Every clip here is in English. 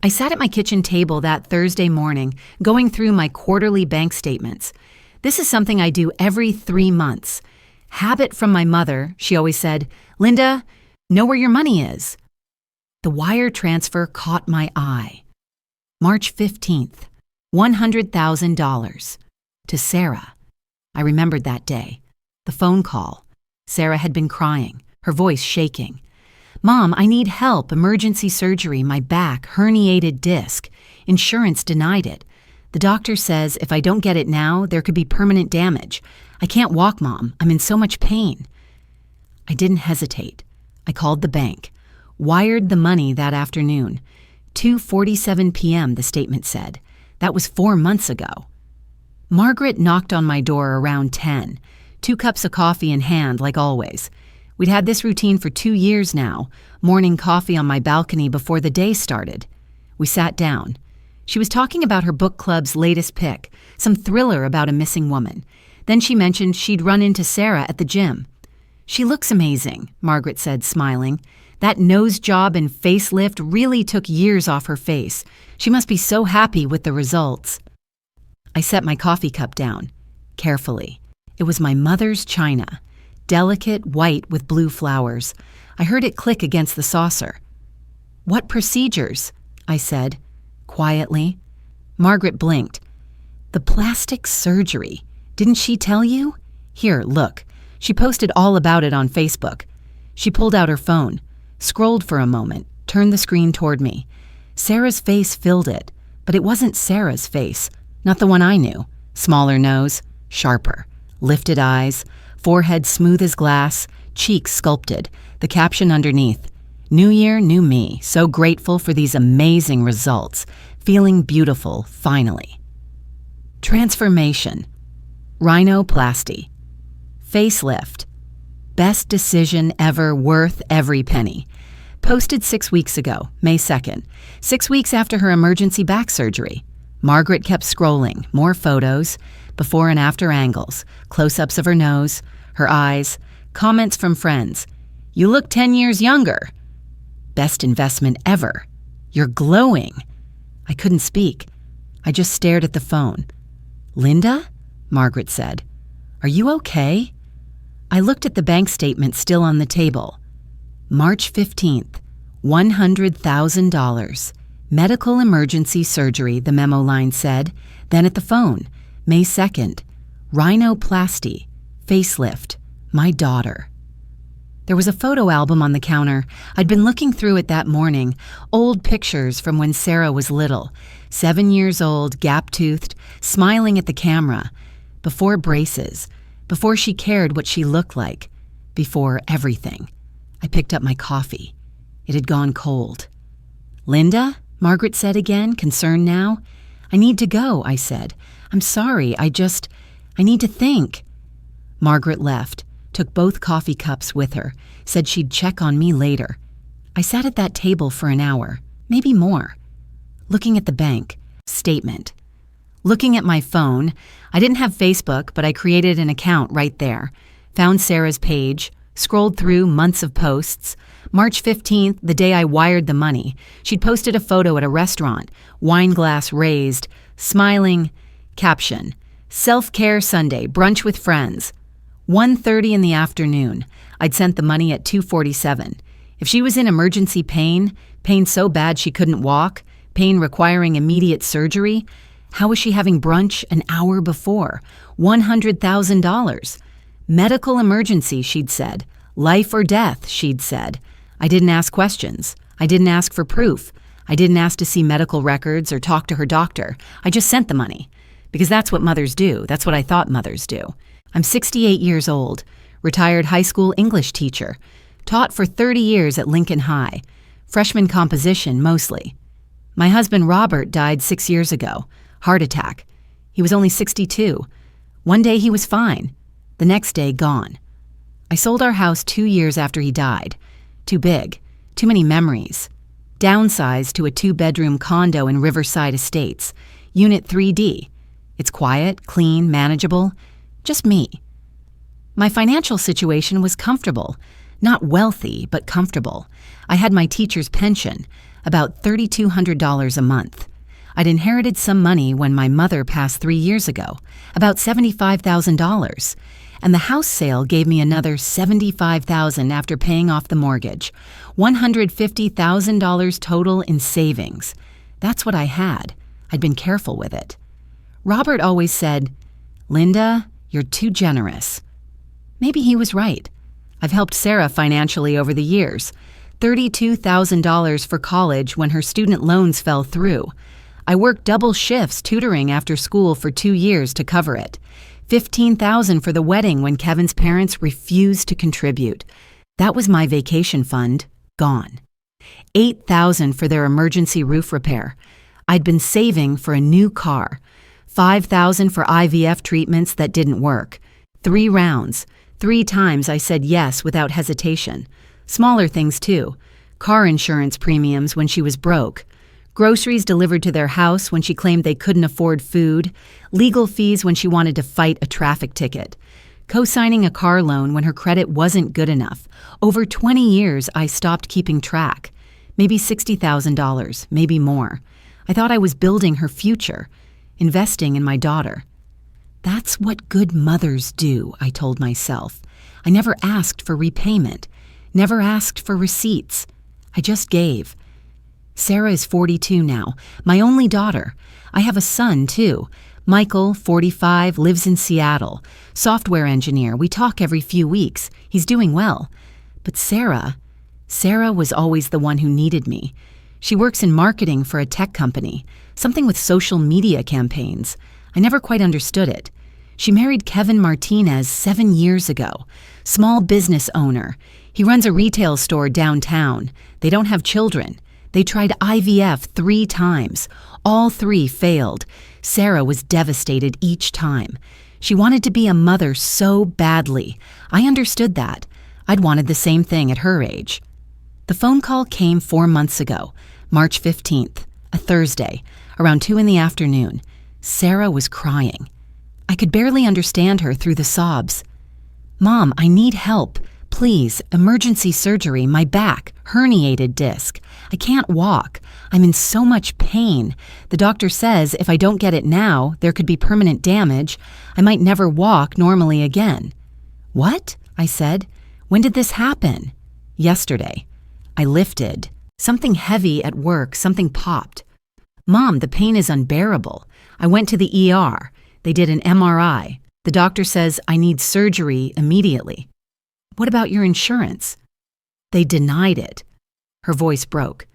I sat at my kitchen table that Thursday morning, going through my quarterly bank statements. This is something I do every 3 months. Habit from my mother, she always said, "Linda, know where your money is." The wire transfer caught my eye. March 15th, $100,000. To Sarah. I remembered that day. The phone call. Sarah had been crying, her voice shaking. "Mom, I need help, emergency surgery, my back, herniated disc. Insurance denied it. The doctor says if I don't get it now, there could be permanent damage. I can't walk, Mom. I'm in so much pain." I didn't hesitate. I called the bank, wired the money that afternoon. 2:47 p.m., the statement said. That was 4 months ago. Margaret knocked on my door around 10, 2 cups of coffee in hand like always. We'd had this routine for 2 years now, morning coffee on my balcony before the day started. We sat down. She was talking about her book club's latest pick, some thriller about a missing woman. Then she mentioned she'd run into Sarah at the gym. "She looks amazing," Margaret said, smiling. "That nose job and facelift really took years off her face. She must be so happy with the results." I set my coffee cup down, carefully. It was my mother's china, delicate white with blue flowers. I heard it click against the saucer. "What procedures?" I said, quietly. Margaret blinked. "The plastic surgery. Didn't she tell you? Here, look." She posted all about it on Facebook. She pulled out her phone, scrolled for a moment, turned the screen toward me. Sarah's face filled it, but it wasn't Sarah's face, not the one I knew. Smaller nose, sharper, lifted eyes, forehead smooth as glass, cheeks sculpted, the caption underneath, "New year, new me, so grateful for these amazing results, feeling beautiful, finally." Transformation, rhinoplasty, facelift, best decision ever, worth every penny. Posted 6 weeks ago, May 2nd, 6 weeks after her emergency back surgery. Margaret kept scrolling, more photos, before and after angles, close-ups of her nose, her eyes, comments from friends. "You look 10 years younger." "Best investment ever." "You're glowing." I couldn't speak. I just stared at the phone. "Linda?" Margaret said. "Are you okay?" I looked at the bank statement still on the table. March 15th, $100,000. Medical emergency surgery, the memo line said. Then at the phone, May 2nd, rhinoplasty, facelift, my daughter. There was a photo album on the counter. I'd been looking through it that morning, old pictures from when Sarah was little, 7 years old, gap-toothed, smiling at the camera, before braces, before she cared what she looked like, before everything. I picked up my coffee. It had gone cold. "Linda?" Margaret said again, concerned now. "I need to go," I said. "I'm sorry, I need to think." Margaret left, took both coffee cups with her, said she'd check on me later. I sat at that table for an hour, maybe more, looking at the bank statement. Looking at my phone, I didn't have Facebook, but I created an account right there, found Sarah's page, scrolled through months of posts. March 15th, the day I wired the money, she'd posted a photo at a restaurant, wine glass raised, smiling, caption, "Self-care Sunday, brunch with friends." 1:30 in the afternoon. I'd sent the money at 2:47. If she was in emergency pain, pain so bad she couldn't walk, pain requiring immediate surgery, how was she having brunch an hour before? $100,000. Medical emergency, she'd said. Life or death, she'd said. I didn't ask questions. I didn't ask for proof. I didn't ask to see medical records or talk to her doctor. I just sent the money. Because that's what mothers do. That's what I thought mothers do. I'm 68 years old, retired high school English teacher, taught for 30 years at Lincoln High, freshman composition mostly. My husband Robert died 6 years ago, heart attack. He was only 62. One day he was fine. The next day, gone. I sold our house 2 years after he died. Too big. Too many memories. Downsized to a 2-bedroom condo in Riverside Estates. Unit 3D. It's quiet, clean, manageable. Just me. My financial situation was comfortable. Not wealthy, but comfortable. I had my teacher's pension, about $3,200 a month. I'd inherited some money when my mother passed 3 years ago, about $75,000. And the house sale gave me another $75,000 after paying off the mortgage. $150,000 total in savings. That's what I had. I'd been careful with it. Robert always said, "Linda, you're too generous." Maybe he was right. I've helped Sarah financially over the years. $32,000 for college when her student loans fell through. I worked double shifts tutoring after school for 2 years to cover it. $15,000 for the wedding when Kevin's parents refused to contribute. That was my vacation fund, gone. $8,000 for their emergency roof repair. I'd been saving for a new car. $5,000 for IVF treatments that didn't work. 3 rounds. 3 times I said yes without hesitation. Smaller things too. Car insurance premiums when she was broke. Groceries delivered to their house when she claimed they couldn't afford food. Legal fees when she wanted to fight a traffic ticket. Co-signing a car loan when her credit wasn't good enough. Over 20 years, I stopped keeping track. Maybe $60,000, maybe more. I thought I was building her future, investing in my daughter. That's what good mothers do, I told myself. I never asked for repayment, never asked for receipts. I just gave. Sarah is 42 now, my only daughter. I have a son, too. Michael, 45, lives in Seattle. Software engineer. We talk every few weeks. He's doing well. But Sarah was always the one who needed me. She works in marketing for a tech company, something with social media campaigns. I never quite understood it. She married Kevin Martinez 7 years ago. Small business owner. He runs a retail store downtown. They don't have children. They tried IVF 3 times. All 3 failed. Sarah was devastated each time. She wanted to be a mother so badly. I understood that. I'd wanted the same thing at her age. The phone call came 4 months ago, March 15th, a Thursday, around 2 in the afternoon. Sarah was crying. I could barely understand her through the sobs. "Mom, I need help. Please, emergency surgery, my back, herniated disc. I can't walk. I'm in so much pain. The doctor says if I don't get it now, there could be permanent damage. I might never walk normally again." "What?" I said. "When did this happen?" "Yesterday." I lifted. Something heavy at work, something popped. "Mom, the pain is unbearable. I went to the ER. They did an MRI. The doctor says I need surgery immediately." "What about your insurance?" "They denied it." Her voice broke.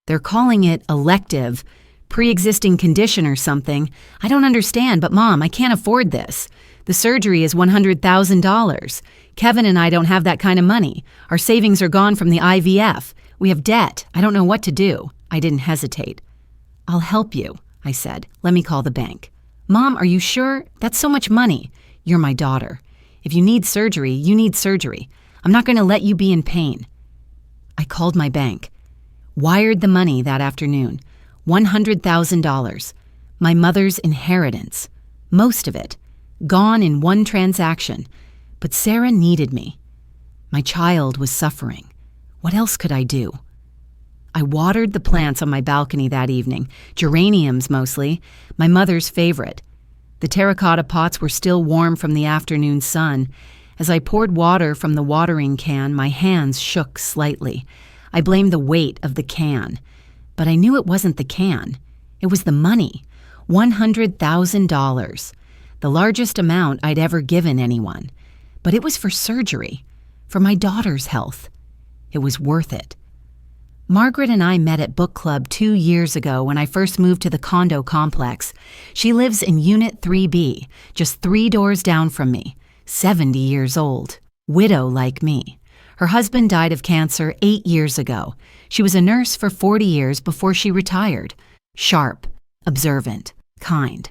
"They're calling it elective, pre-existing condition or something. I don't understand, but Mom, I can't afford this. The surgery is $100,000. Kevin and I don't have that kind of money. Our savings are gone from the IVF. We have debt. I don't know what to do." I didn't hesitate. "I'll help you," I said. "Let me call the bank." "Mom, are you sure? That's so much money. You're my daughter. If you need surgery, you need surgery. I'm not going to let you be in pain." I called my bank. Wired the money that afternoon. $100,000. My mother's inheritance. Most of it. Gone in one transaction. But Sarah needed me. My child was suffering. What else could I do? I watered the plants on my balcony that evening. Geraniums mostly. My mother's favorite. The terracotta pots were still warm from the afternoon sun. As I poured water from the watering can, my hands shook slightly. I blamed the weight of the can. But I knew it wasn't the can. It was the money. $100,000. The largest amount I'd ever given anyone. But it was for surgery. For my daughter's health. It was worth it. Margaret and I met at book club 2 years ago when I first moved to the condo complex. She lives in Unit 3B, just 3 doors down from me. 70 years old. Widow like me. Her husband died of cancer 8 years ago. She was a nurse for 40 years before she retired. Sharp, observant, kind.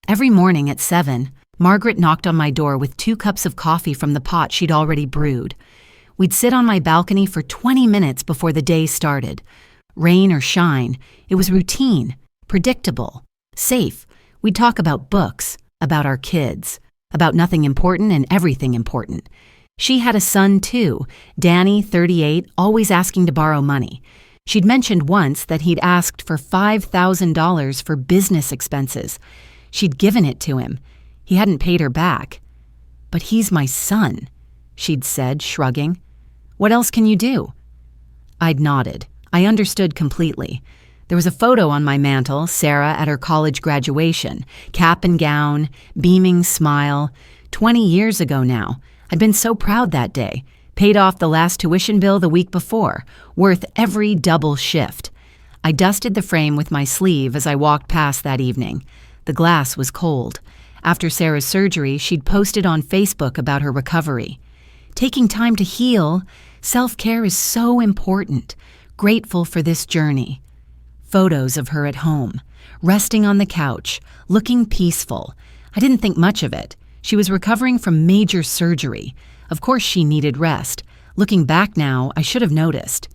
Every morning at 7, Margaret knocked on my door with 2 cups of coffee from the pot she'd already brewed. We'd sit on my balcony for 20 minutes before the day started. Rain or shine, it was routine, predictable, safe. We'd talk about books, about our kids, about nothing important and everything important. She had a son too, Danny, 38, always asking to borrow money. She'd mentioned once that he'd asked for $5,000 for business expenses. She'd given it to him. He hadn't paid her back. "But he's my son," she'd said, shrugging. "What else can you do?" I'd nodded. I understood completely. There was a photo on my mantle, Sarah at her college graduation, cap and gown, beaming smile. 20 years ago now. I'd been so proud that day. Paid off the last tuition bill the week before, worth every double shift. I dusted the frame with my sleeve as I walked past that evening. The glass was cold. After Sarah's surgery, she'd posted on Facebook about her recovery. Taking time to heal, self-care is so important. Grateful for this journey. Photos of her at home, resting on the couch, looking peaceful. I didn't think much of it. She was recovering from major surgery. Of course she needed rest. Looking back now, I should have noticed.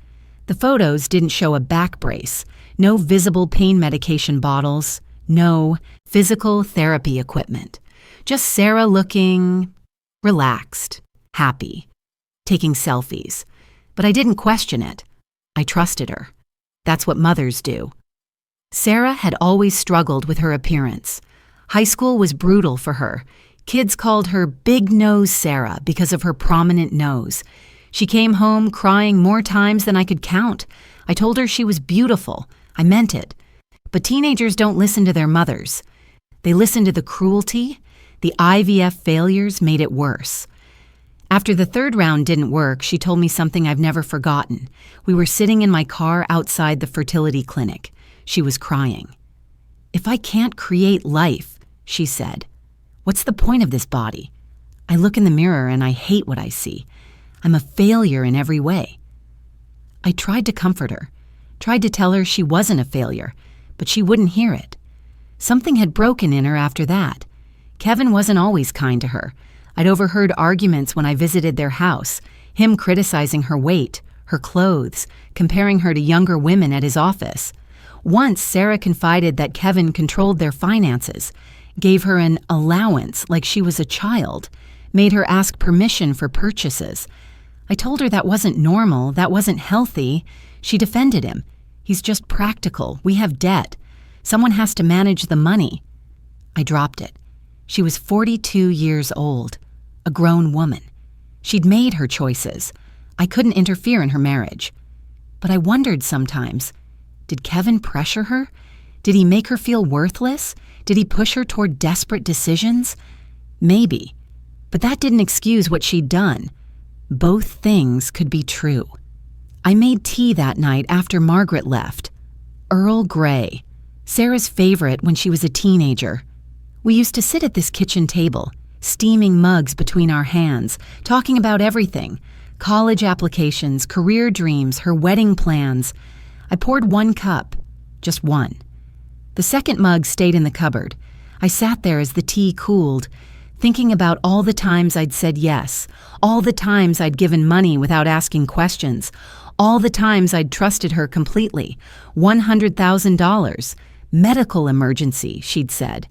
The photos didn't show a back brace, no visible pain medication bottles, no physical therapy equipment. Just Sarah looking relaxed, happy, taking selfies. But I didn't question it. I trusted her. That's what mothers do. Sarah had always struggled with her appearance. High school was brutal for her. Kids called her Big Nose Sarah because of her prominent nose. She came home crying more times than I could count. I told her she was beautiful. I meant it. But teenagers don't listen to their mothers. They listen to the cruelty. The IVF failures made it worse. After the third round didn't work, she told me something I've never forgotten. We were sitting in my car outside the fertility clinic. She was crying. "If I can't create life," she said, "what's the point of this body? I look in the mirror and I hate what I see. I'm a failure in every way." I tried to comfort her, tried to tell her she wasn't a failure, but she wouldn't hear it. Something had broken in her after that. Kevin wasn't always kind to her. I'd overheard arguments when I visited their house, him criticizing her weight, her clothes, comparing her to younger women at his office. Once, Sarah confided that Kevin controlled their finances, gave her an allowance like she was a child, made her ask permission for purchases. I told her that wasn't normal, that wasn't healthy. She defended him. "He's just practical. We have debt. Someone has to manage the money." I dropped it. She was 42 years old, a grown woman. She'd made her choices. I couldn't interfere in her marriage. But I wondered sometimes, did Kevin pressure her? Did he make her feel worthless? Did he push her toward desperate decisions? Maybe. But that didn't excuse what she'd done. Both things could be true. I made tea that night after Margaret left. Earl Grey, Sarah's favorite when she was a teenager. We used to sit at this kitchen table, steaming mugs between our hands, talking about everything. College applications, career dreams, her wedding plans. I poured one cup, just one. The second mug stayed in the cupboard. I sat there as the tea cooled, thinking about all the times I'd said yes, all the times I'd given money without asking questions, all the times I'd trusted her completely. $100,000. Medical emergency, she'd said.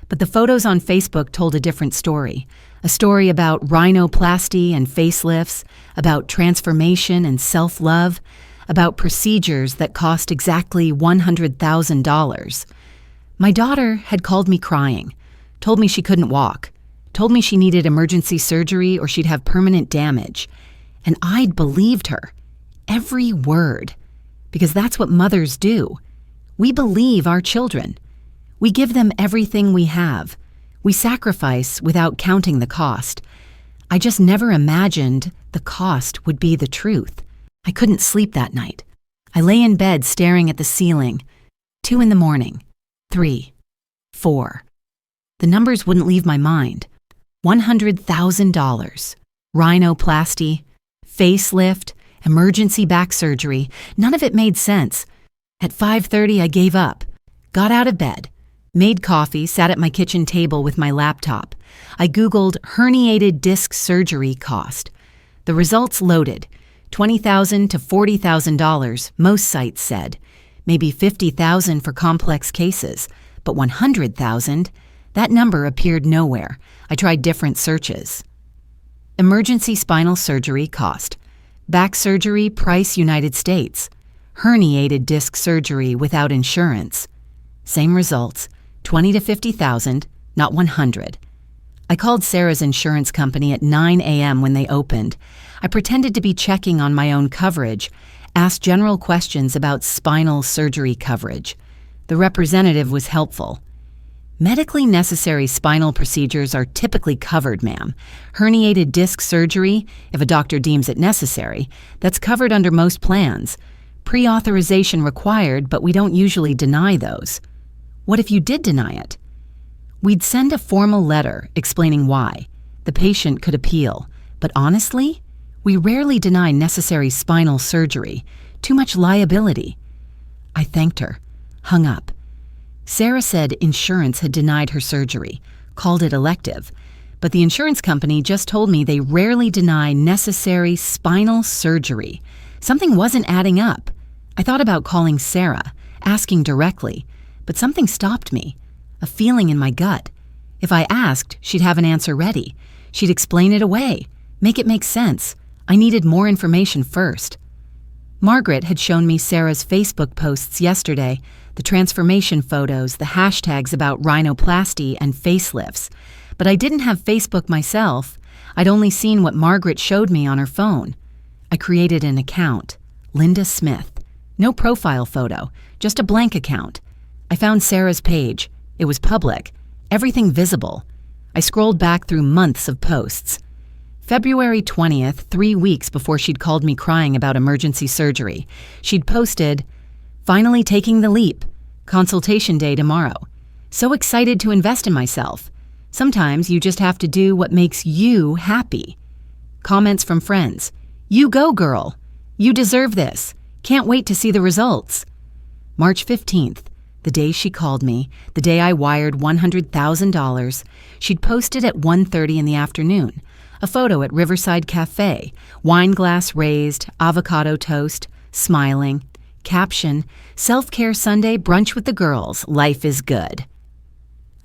But the photos on Facebook told a different story. A story about rhinoplasty and facelifts, about transformation and self-love, about procedures that cost exactly $100,000. My daughter had called me crying, told me she couldn't walk, told me she needed emergency surgery or she'd have permanent damage. And I'd believed her. Every word. Because that's what mothers do. We believe our children. We give them everything we have. We sacrifice without counting the cost. I just never imagined the cost would be the truth. I couldn't sleep that night. I lay in bed staring at the ceiling. 2 a.m, 3, 4. The numbers wouldn't leave my mind. $100,000. Rhinoplasty, facelift, emergency back surgery. None of it made sense. At 5:30, I gave up. Got out of bed. Made coffee, sat at my kitchen table with my laptop. I Googled herniated disc surgery cost. The results loaded. $20,000 to $40,000, most sites said. Maybe $50,000 for complex cases. But $100,000? That number appeared nowhere. I tried different searches. Emergency spinal surgery cost. Back surgery price United States. herniated disc surgery without insurance. Same results, 20 to 50,000, not 100. I called Sarah's insurance company at 9 a.m. when they opened. I pretended to be checking on my own coverage, asked general questions about spinal surgery coverage. The representative was helpful. Medically necessary spinal procedures are typically covered, ma'am. Herniated disc surgery, if a doctor deems it necessary, that's covered under most plans. Pre-authorization required, but we don't usually deny those. What if you did deny it? We'd send a formal letter explaining why. The patient could appeal. But honestly, we rarely deny necessary spinal surgery. Too much liability. I thanked her, hung up. Sarah said insurance had denied her surgery, called it elective, but the insurance company just told me they rarely deny necessary spinal surgery. Something wasn't adding up. I thought about calling Sarah, asking directly, but something stopped me, a feeling in my gut. If I asked, she'd have an answer ready. She'd explain it away, make it make sense. I needed more information first. Margaret had shown me Sarah's Facebook posts yesterday, the transformation photos, the hashtags about rhinoplasty and facelifts. But I didn't have Facebook myself. I'd only seen what Margaret showed me on her phone. I created an account, Linda Smith. No profile photo, just a blank account. I found Sarah's page. It was public, everything visible. I scrolled back through months of posts. February 20th, 3 weeks before she'd called me crying about emergency surgery, she'd posted, "Finally taking the leap. Consultation day tomorrow. So excited to invest in myself. Sometimes you just have to do what makes you happy." Comments from friends. "You go, girl. You deserve this. Can't wait to see the results." March 15th, the day she called me, the day I wired $100,000, she'd posted at 1:30 in the afternoon. A photo at Riverside Cafe, wine glass raised, avocado toast, smiling. Caption, "Self-care Sunday brunch with the girls, life is good."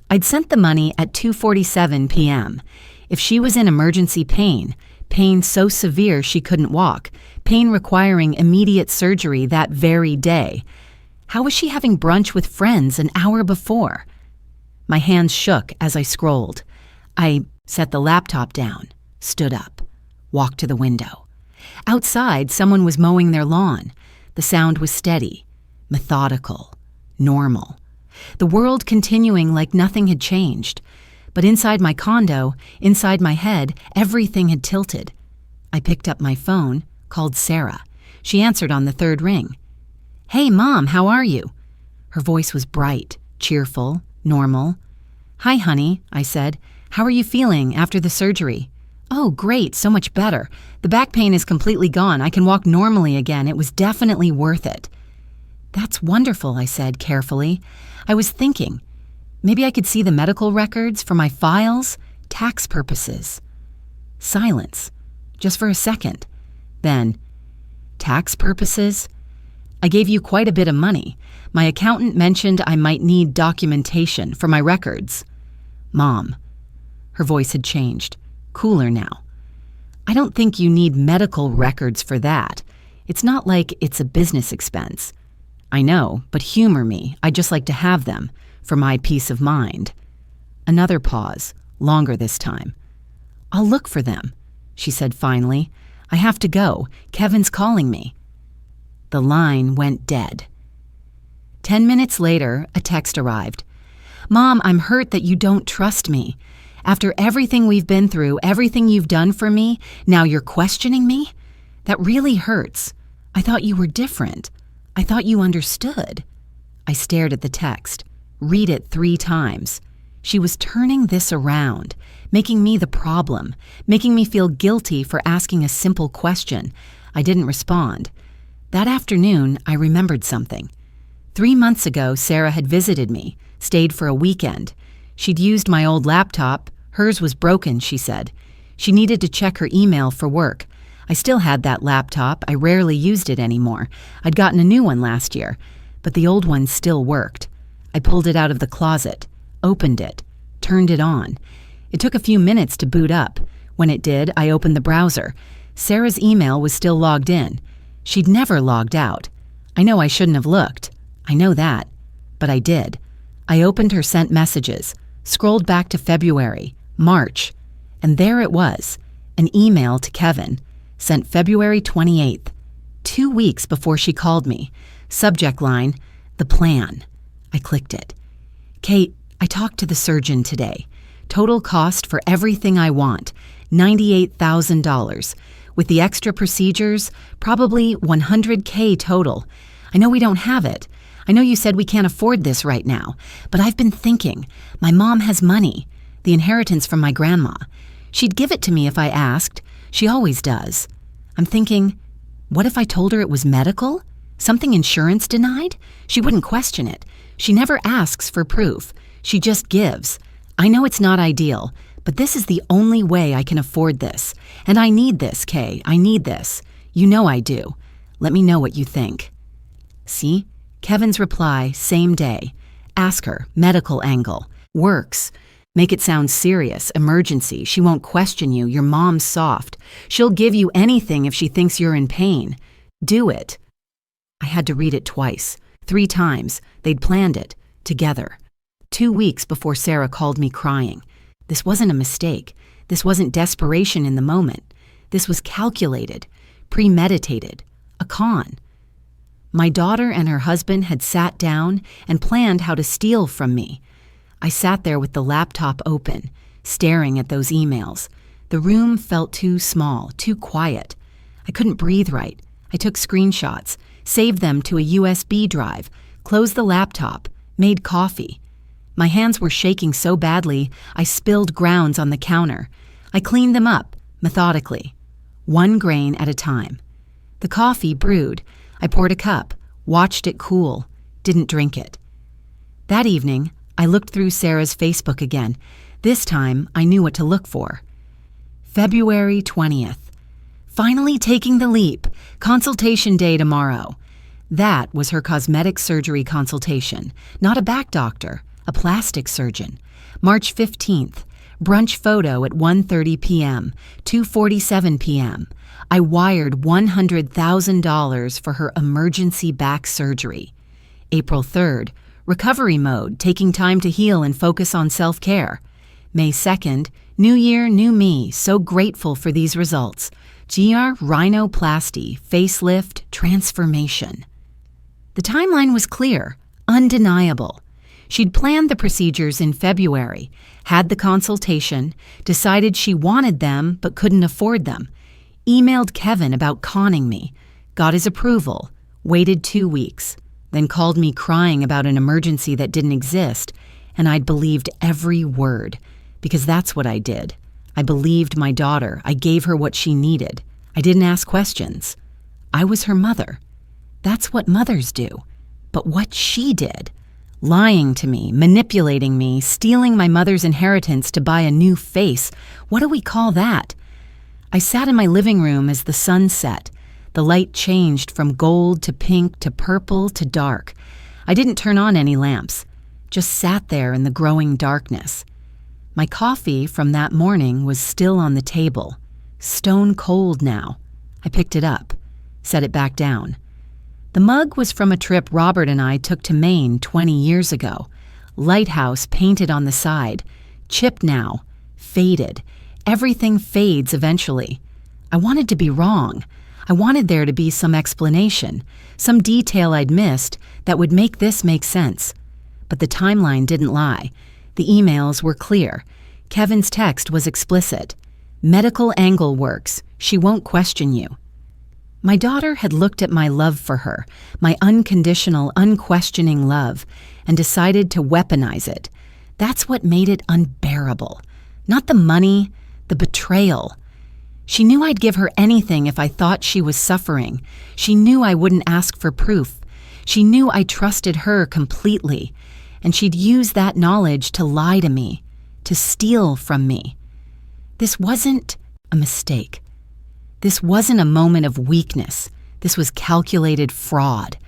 I'd sent the money at 2:47 p.m. If she was in emergency pain so severe she couldn't walk, pain requiring immediate surgery that very day, how was she having brunch with friends an hour before? My hands shook as I scrolled. I set the laptop down, stood up, walked to the window. Outside, someone was mowing their lawn. The sound was steady, methodical, normal. The world continuing like nothing had changed. But inside my condo, inside my head, everything had tilted. I picked up my phone, called Sarah. She answered on the third ring. "Hey, Mom, how are you?" Her voice was bright, cheerful, normal. "Hi, honey," I said. "How are you feeling after the surgery?" "Oh, great, so much better. The back pain is completely gone. I can walk normally again. It was definitely worth it." "That's wonderful," I said carefully. I was thinking, maybe I could see the medical records for my files, tax purposes. Silence, just for a second. Then, tax purposes? I gave you quite a bit of money. My accountant mentioned I might need documentation for my records. Mom. Her voice had changed. Cooler now. "I don't think you need medical records for that. It's not like it's a business expense." "I know, but humor me. I'd just like to have them, for my peace of mind." Another pause, longer this time. "I'll look for them," she said finally. "I have to go. Kevin's calling me." The line went dead. 10 minutes later, a text arrived. "Mom, I'm hurt that you don't trust me. After everything we've been through, everything you've done for me, now you're questioning me? That really hurts. I thought you were different. I thought you understood." I stared at the text. Read it 3 times. She was turning this around, making me the problem, making me feel guilty for asking a simple question. I didn't respond. That afternoon, I remembered something. 3 months ago, Sarah had visited me, stayed for a weekend. She'd used my old laptop. Hers was broken, she said. She needed to check her email for work. I still had that laptop. I rarely used it anymore. I'd gotten a new one last year, but the old one still worked. I pulled it out of the closet, opened it, turned it on. It took a few minutes to boot up. When it did, I opened the browser. Sarah's email was still logged in. She'd never logged out. I know I shouldn't have looked. I know that. But I did. I opened her sent messages, scrolled back to February, March, and there it was, an email to Kevin, sent February 28th, 2 weeks before she called me. Subject line, the plan. I clicked it. Kate, I talked to the surgeon today. Total cost for everything I want, $98,000. With the extra procedures, probably $100K total. I know we don't have it. I know you said we can't afford this right now, but I've been thinking. My mom has money, the inheritance from my grandma. She'd give it to me if I asked. She always does. I'm thinking, what if I told her it was medical? Something insurance denied? She wouldn't question it. She never asks for proof. She just gives. I know it's not ideal, but this is the only way I can afford this. And I need this, Kay. I need this. You know I do. Let me know what you think. See? Kevin's reply, same day. Ask her, medical angle. Works. Make it sound serious, emergency. She won't question you. Your mom's soft. She'll give you anything if she thinks you're in pain. Do it. I had to read it twice, 3 times. They'd planned it, together. 2 weeks before Sarah called me crying. This wasn't a mistake. This wasn't desperation in the moment. This was calculated, premeditated, a con. My daughter and her husband had sat down and planned how to steal from me. I sat there with the laptop open, staring at those emails. The room felt too small, too quiet. I couldn't breathe right. I took screenshots, saved them to a USB drive, closed the laptop, made coffee. My hands were shaking so badly, I spilled grounds on the counter. I cleaned them up, methodically, 1 grain at a time. The coffee brewed. I poured a cup, watched it cool, didn't drink it. That evening, I looked through Sarah's Facebook again. This time, I knew what to look for. February 20th. Finally taking the leap. Consultation day tomorrow. That was her cosmetic surgery consultation, not a back doctor, a plastic surgeon. March 15th. Brunch photo at 1:30 p.m., 2:47 p.m. I wired $100,000 for her emergency back surgery. April 3rd. Recovery mode, taking time to heal and focus on self-care. May 2nd. New year, new me, so grateful for these results. GR rhinoplasty, facelift, transformation. The timeline was clear, undeniable. She'd planned the procedures in February, had the consultation, decided she wanted them but couldn't afford them, emailed Kevin about conning me, got his approval, waited 2 weeks, then called me crying about an emergency that didn't exist, and I'd believed every word, because that's what I did. I believed my daughter. I gave her what she needed. I didn't ask questions. I was her mother. That's what mothers do. But what she did, lying to me, manipulating me, stealing my mother's inheritance to buy a new face, what do we call that? I sat in my living room as the sun set. The light changed from gold to pink to purple to dark. I didn't turn on any lamps, just sat there in the growing darkness. My coffee from that morning was still on the table, stone cold now. I picked it up, set it back down. The mug was from a trip Robert and I took to Maine 20 years ago. Lighthouse painted on the side, chipped now, faded. Everything fades eventually. I wanted to be wrong. I wanted there to be some explanation, some detail I'd missed that would make this make sense. But the timeline didn't lie. The emails were clear. Kevin's text was explicit. Medical angle works. She won't question you. My daughter had looked at my love for her, my unconditional, unquestioning love, and decided to weaponize it. That's what made it unbearable. Not the money, the betrayal. She knew I'd give her anything if I thought she was suffering. She knew I wouldn't ask for proof. She knew I trusted her completely. And she'd use that knowledge to lie to me, to steal from me. This wasn't a mistake. This wasn't a moment of weakness. This was calculated fraud.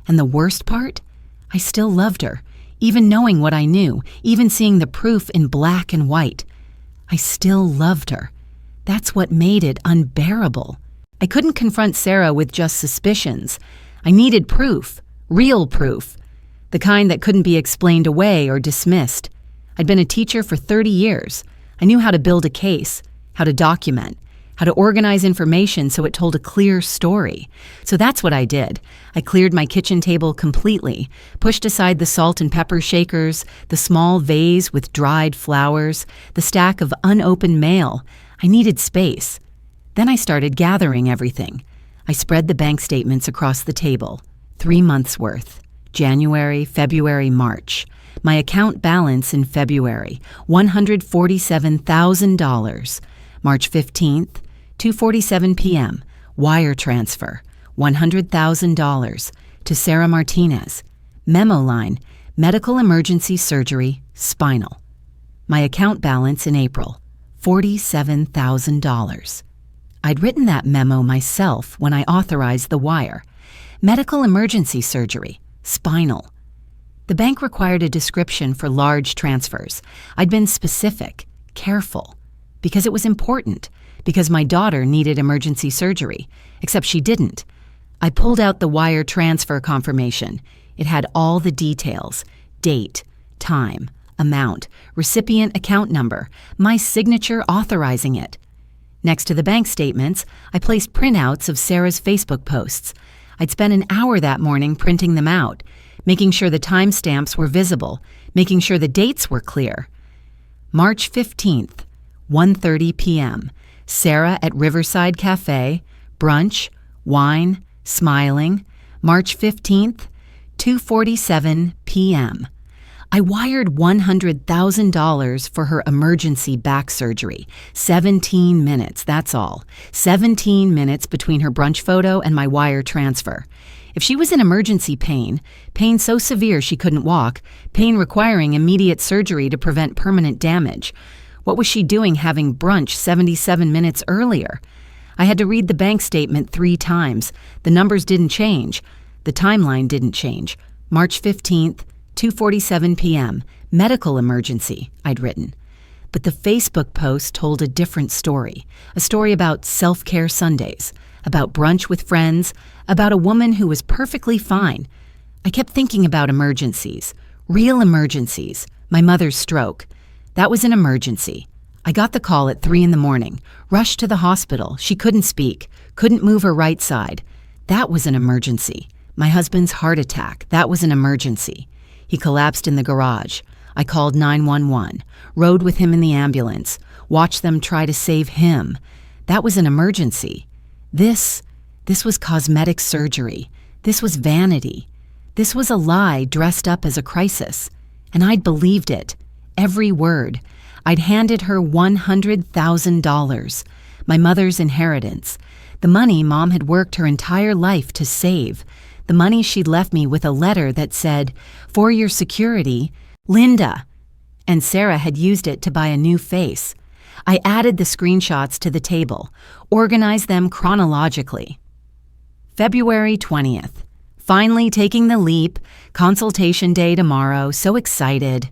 And the worst part? I still loved her, even knowing what I knew, even seeing the proof in black and white. I still loved her. That's what made it unbearable. I couldn't confront Sarah with just suspicions. I needed proof, real proof, the kind that couldn't be explained away or dismissed. I'd been a teacher for 30 years. I knew how to build a case, how to document, how to organize information so it told a clear story. So that's what I did. I cleared my kitchen table completely, pushed aside the salt and pepper shakers, the small vase with dried flowers, the stack of unopened mail. I needed space. Then I started gathering everything. I spread the bank statements across the table. 3 months' worth. January, February, March. My account balance in February, $147,000. March 15th, 2:47 p.m., wire transfer, $100,000 to Sarah Martinez. Memo line, medical emergency surgery, spinal. My account balance in April, $47,000. I'd written that memo myself when I authorized the wire. Medical emergency surgery, spinal. The bank required a description for large transfers. I'd been specific, careful, because it was important, because my daughter needed emergency surgery, except she didn't. I pulled out the wire transfer confirmation. It had all the details: date, time, amount, recipient account number, my signature authorizing it. Next to the bank statements, I placed printouts of Sarah's Facebook posts. I'd spent an hour that morning printing them out, making sure the timestamps were visible, making sure the dates were clear. March 15th, 1:30 p.m., Sarah at Riverside Cafe, brunch, wine, smiling. March 15th, 2:47 p.m. I wired $100,000 for her emergency back surgery. 17 minutes, that's all. 17 minutes between her brunch photo and my wire transfer. If she was in emergency pain, pain so severe she couldn't walk, pain requiring immediate surgery to prevent permanent damage, what was she doing having brunch 77 minutes earlier? I had to read the bank statement 3 times. The numbers didn't change. The timeline didn't change. March 15th, 2:47 p.m., medical emergency, I'd written. But the Facebook post told a different story, a story about self-care Sundays, about brunch with friends, about a woman who was perfectly fine. I kept thinking about emergencies, real emergencies, my mother's stroke. That was an emergency. I got the call at 3 in the morning, rushed to the hospital. She couldn't speak, couldn't move her right side. That was an emergency. My husband's heart attack, that was an emergency. He collapsed in the garage. I called 911, rode with him in the ambulance, watched them try to save him. That was an emergency. This was cosmetic surgery. This was vanity. This was a lie dressed up as a crisis. And I'd believed it. Every word. I'd handed her $100,000, my mother's inheritance, the money Mom had worked her entire life to save, the money she'd left me with a letter that said, "For your security, Linda." And Sarah had used it to buy a new face. I added the screenshots to the table, organized them chronologically. February 20th. Finally taking the leap, consultation day tomorrow, so excited.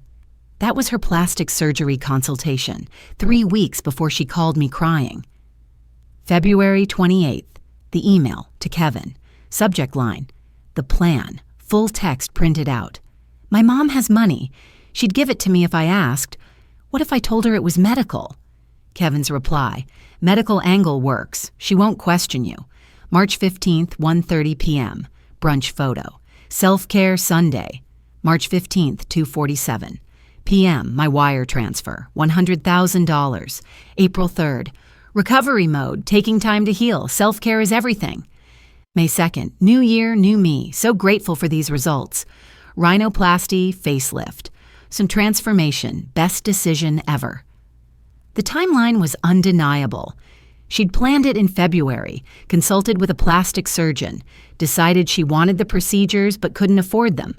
That was her plastic surgery consultation, 3 weeks before she called me crying. February 28th, the email to Kevin. Subject line, the plan, full text printed out. My mom has money. She'd give it to me if I asked. What if I told her it was medical? Kevin's reply, medical angle works. She won't question you. March 15th, 1:30 p.m., brunch photo. Self-care Sunday. March 15th, 2:47 p.m., my wire transfer, $100,000. April 3rd, recovery mode, taking time to heal. Self-care is everything. May 2nd, new year, new me. So grateful for these results. Rhinoplasty, facelift. Some transformation, best decision ever. The timeline was undeniable. She'd planned it in February, consulted with a plastic surgeon, decided she wanted the procedures but couldn't afford them,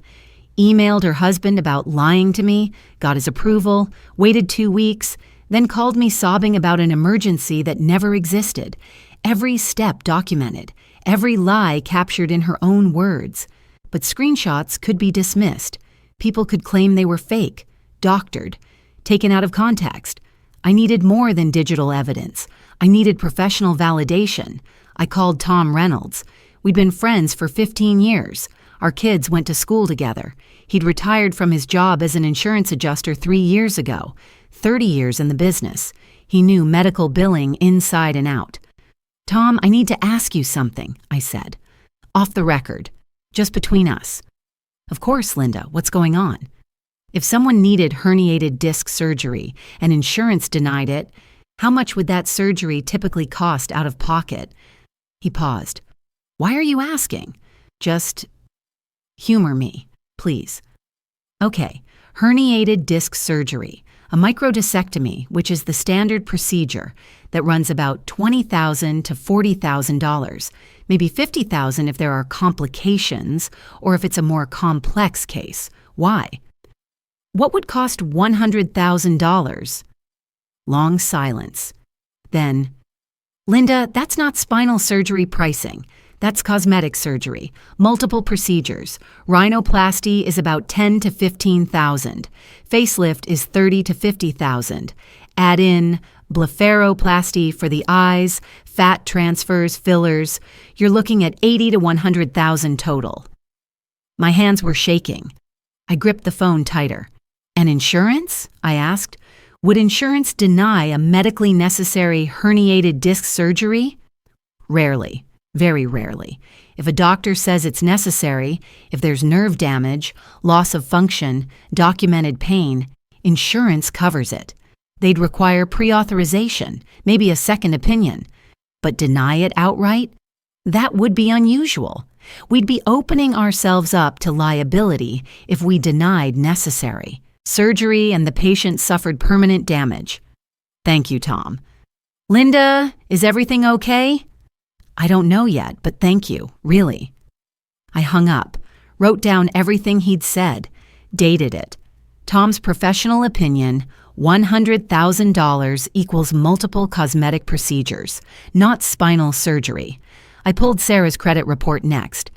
emailed her husband about lying to me, got his approval, waited 2 weeks, then called me sobbing about an emergency that never existed. Every step documented, every lie captured in her own words. But screenshots could be dismissed. People could claim they were fake, doctored, taken out of context. I needed more than digital evidence. I needed professional validation. I called Tom Reynolds. We'd been friends for 15 years. Our kids went to school together. He'd retired from his job as an insurance adjuster 3 years ago, 30 years in the business. He knew medical billing inside and out. "Tom, I need to ask you something," I said. "Off the record. Just between us." "Of course, Linda. What's going on?" "If someone needed herniated disc surgery and insurance denied it, how much would that surgery typically cost out of pocket?" He paused. "Why are you asking?" "Just humor me, please." "Okay, herniated disc surgery, a microdiscectomy, which is the standard procedure that runs about $20,000 to $40,000, maybe $50,000 if there are complications or if it's a more complex case. Why?" "What would cost $100,000? Long silence. Then, "Linda, that's not spinal surgery pricing. That's cosmetic surgery, multiple procedures. Rhinoplasty is about $10,000 to $15,000. Facelift is $30,000 to $50,000. Add in blepharoplasty for the eyes, fat transfers, fillers. You're looking at $80,000 to $100,000 total." My hands were shaking. I gripped the phone tighter. "And insurance?" I asked. "Would insurance deny a medically necessary herniated disc surgery?" "Rarely. Very rarely. If a doctor says it's necessary, if there's nerve damage, loss of function, documented pain, insurance covers it. They'd require pre-authorization, maybe a second opinion. But deny it outright? That would be unusual. We'd be opening ourselves up to liability if we denied necessary surgery and the patient suffered permanent damage." "Thank you, Tom." "Linda, is everything okay?" "I don't know yet, but thank you, really." I hung up, wrote down everything he'd said, dated it. Tom's professional opinion, $100,000 equals multiple cosmetic procedures, not spinal surgery. I pulled Sarah's credit report next.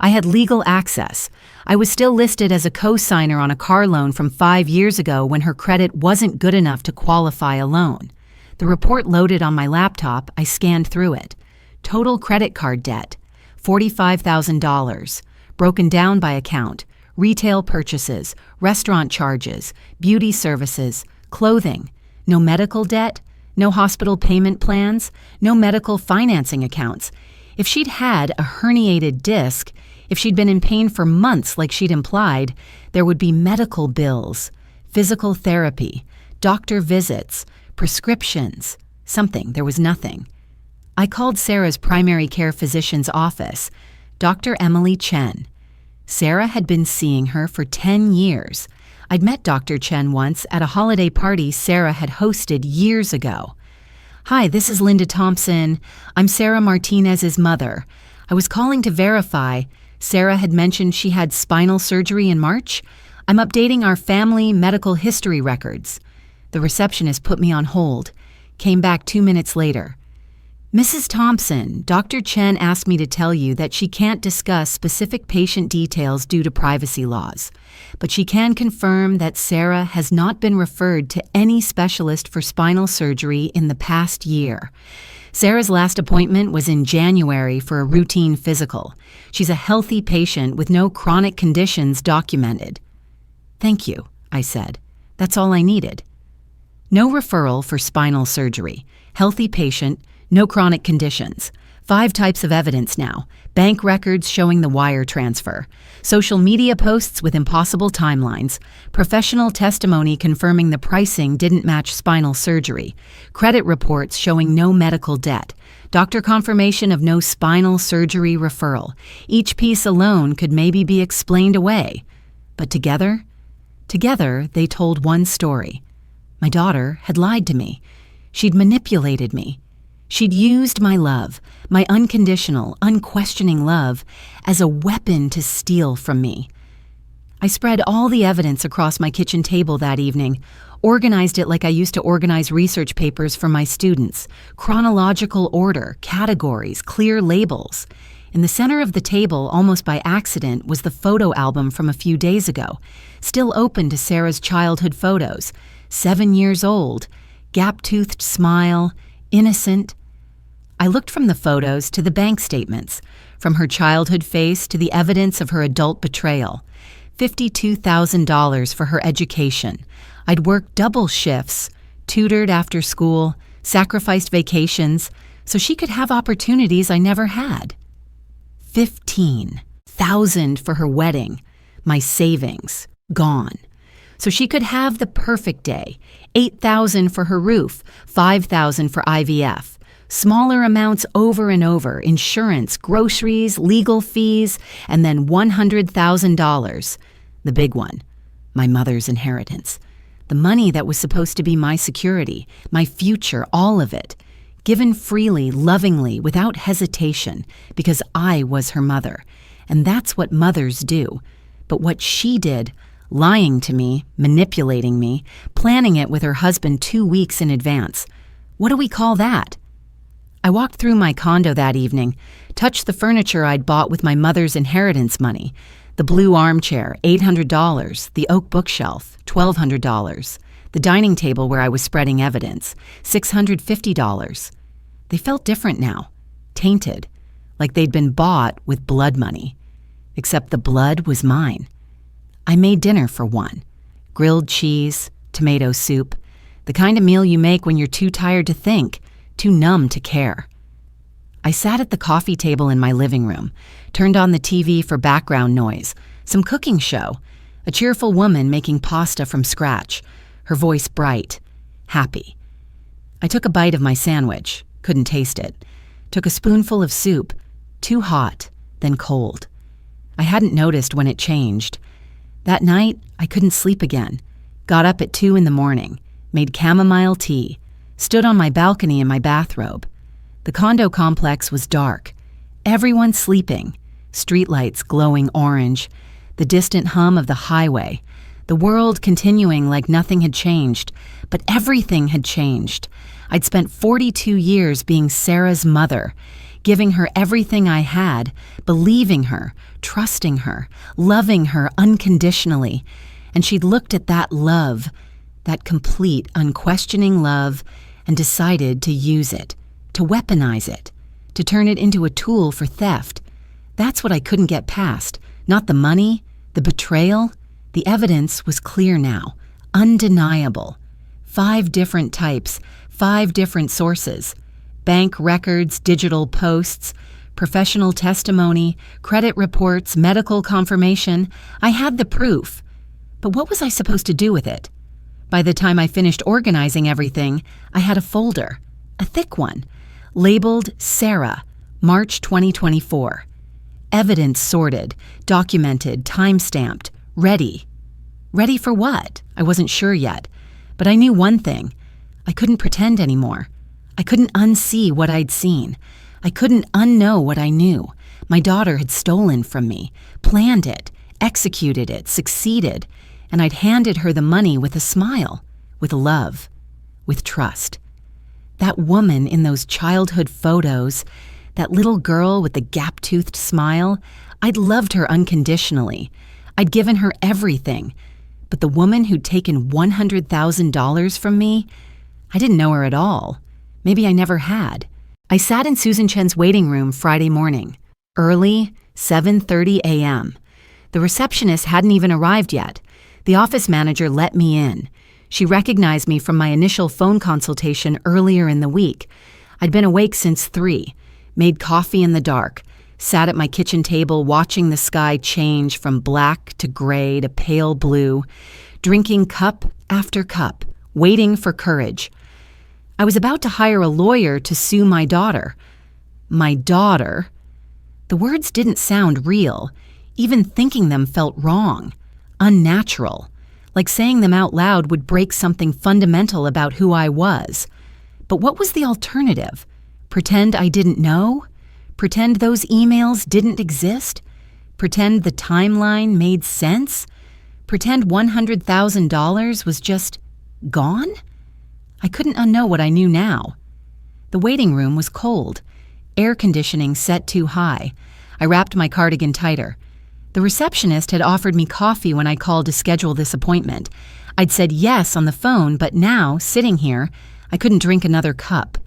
I had legal access. I was still listed as a co-signer on a car loan from 5 years ago when her credit wasn't good enough to qualify a loan. The report loaded on my laptop. I scanned through it. Total credit card debt, $45,000, broken down by account, retail purchases, restaurant charges, beauty services, clothing, no medical debt, no hospital payment plans, no medical financing accounts. If she'd had a herniated disc, if she'd been in pain for months like she'd implied, there would be medical bills, physical therapy, doctor visits, prescriptions, something. There was nothing. I called Sarah's primary care physician's office, Dr. Emily Chen. Sarah had been seeing her for 10 years. I'd met Dr. Chen once at a holiday party Sarah had hosted years ago. "Hi, this is Linda Thompson. I'm Sarah Martinez's mother. I was calling to verify. Sarah had mentioned she had spinal surgery in March. I'm updating our family medical history records." The receptionist put me on hold. Came back 2 minutes later. "Mrs. Thompson, Dr. Chen asked me to tell you that she can't discuss specific patient details due to privacy laws, but she can confirm that Sarah has not been referred to any specialist for spinal surgery in the past year. Sarah's last appointment was in January for a routine physical. She's a healthy patient with no chronic conditions documented." "Thank you," I said. "That's all I needed." No referral for spinal surgery. Healthy patient. No chronic conditions. 5 types of evidence now. Bank records showing the wire transfer. Social media posts with impossible timelines. Professional testimony confirming the pricing didn't match spinal surgery. Credit reports showing no medical debt. Doctor confirmation of no spinal surgery referral. Each piece alone could maybe be explained away. But together they told one story. My daughter had lied to me. She'd manipulated me. She'd used my love, my unconditional, unquestioning love, as a weapon to steal from me. I spread all the evidence across my kitchen table that evening, organized it like I used to organize research papers for my students, chronological order, categories, clear labels. In the center of the table, almost by accident, was the photo album from a few days ago, still open to Sarah's childhood photos. 7 years old, gap-toothed smile, innocent. I looked from the photos to the bank statements, from her childhood face to the evidence of her adult betrayal. $52,000 for her education. I'd worked double shifts, tutored after school, sacrificed vacations, so she could have opportunities I never had. $15,000 for her wedding. My savings, gone. So she could have the perfect day. $8,000 for her roof, $5,000 for IVF. Smaller amounts over and over, insurance, groceries, legal fees, and then $100,000. The big one, my mother's inheritance. The money that was supposed to be my security, my future, all of it. Given freely, lovingly, without hesitation, because I was her mother. And that's what mothers do. But what she did, lying to me, manipulating me, planning it with her husband 2 weeks in advance. What do we call that? I walked through my condo that evening, touched the furniture I'd bought with my mother's inheritance money. The blue armchair, $800. The oak bookshelf, $1,200. The dining table where I was spreading evidence, $650. They felt different now, tainted, like they'd been bought with blood money. Except the blood was mine. I made dinner for one. Grilled cheese, tomato soup, the kind of meal you make when you're too tired to think, too numb to care. I sat at the coffee table in my living room, turned on the TV for background noise, some cooking show, a cheerful woman making pasta from scratch, her voice bright, happy. I took a bite of my sandwich, couldn't taste it. Took a spoonful of soup, too hot, then cold. I hadn't noticed when it changed. That night, I couldn't sleep again. Got up at 2 a.m, made chamomile tea, stood on my balcony in my bathrobe. The condo complex was dark. Everyone sleeping, streetlights glowing orange, the distant hum of the highway, the world continuing like nothing had changed, but everything had changed. I'd spent 42 years being Sarah's mother, giving her everything I had, believing her, trusting her, loving her unconditionally. And she'd looked at that love, that complete, unquestioning love, and decided to use it, to weaponize it, to turn it into a tool for theft. That's what I couldn't get past, not the money, the betrayal. The evidence was clear now, undeniable. 5 different types, 5 different sources. Bank records, digital posts, professional testimony, credit reports, medical confirmation. I had the proof. But what was I supposed to do with it? By the time I finished organizing everything, I had a folder, a thick one, labeled Sarah, March 2024. Evidence sorted, documented, time-stamped, ready. Ready for what? I wasn't sure yet. But I knew one thing. I couldn't pretend anymore. I couldn't unsee what I'd seen. I couldn't unknow what I knew. My daughter had stolen from me, planned it, executed it, succeeded, and I'd handed her the money with a smile, with love, with trust. That woman in those childhood photos, that little girl with the gap-toothed smile, I'd loved her unconditionally. I'd given her everything. But the woman who'd taken $100,000 from me, I didn't know her at all. Maybe I never had. I sat in Susan Chen's waiting room Friday morning, early, 7:30 a.m. The receptionist hadn't even arrived yet. The office manager let me in. She recognized me from my initial phone consultation earlier in the week. I'd been awake since 3, made coffee in the dark, sat at my kitchen table watching the sky change from black to gray to pale blue, drinking cup after cup, waiting for courage. I was about to hire a lawyer to sue my daughter. My daughter. The words didn't sound real. Even thinking them felt wrong, unnatural, like saying them out loud would break something fundamental about who I was. But what was the alternative? Pretend I didn't know? Pretend those emails didn't exist? Pretend the timeline made sense? Pretend $100,000 was just gone? I couldn't unknow what I knew now. The waiting room was cold, air conditioning set too high. I wrapped my cardigan tighter. The receptionist had offered me coffee when I called to schedule this appointment. I'd said yes on the phone, but now, sitting here, I couldn't drink another cup.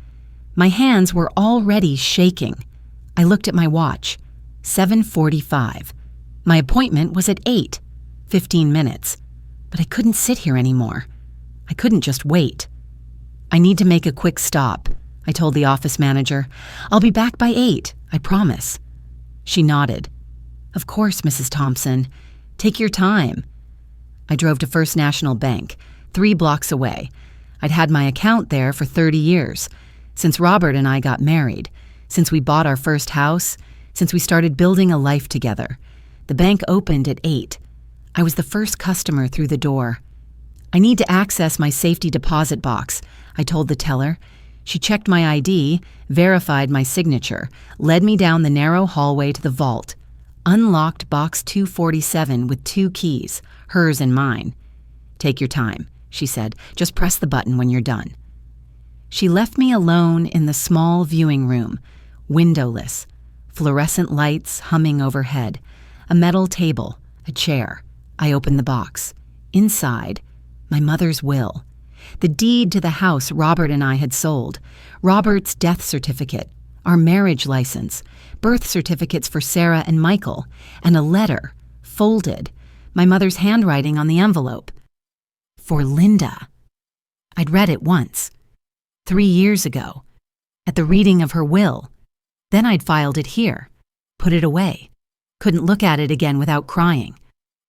My hands were already shaking. I looked at my watch. 7:45. My appointment was at 8. 15 minutes. But I couldn't sit here anymore. I couldn't just wait. I need to make a quick stop, I told the office manager. I'll be back by 8, I promise. She nodded. Of course, Mrs. Thompson. Take your time. I drove to First National Bank, 3 blocks away. I'd had my account there for 30 years, since Robert and I got married, since we bought our first house, since we started building a life together. The bank opened at 8. I was the first customer through the door. I need to access my safety deposit box, I told the teller. She checked my ID, verified my signature, led me down the narrow hallway to the vault, unlocked box 247 with 2 keys, hers and mine. Take your time, she said. Just press the button when you're done. She left me alone in the small viewing room, windowless, fluorescent lights humming overhead, a metal table, a chair. I opened the box. Inside, my mother's will. The deed to the house Robert and I had sold, Robert's death certificate, our marriage license, birth certificates for Sarah and Michael, and a letter, folded, my mother's handwriting on the envelope. For Linda. I'd read it once, 3 years ago, at the reading of her will. Then I'd filed it here, put it away. Couldn't look at it again without crying.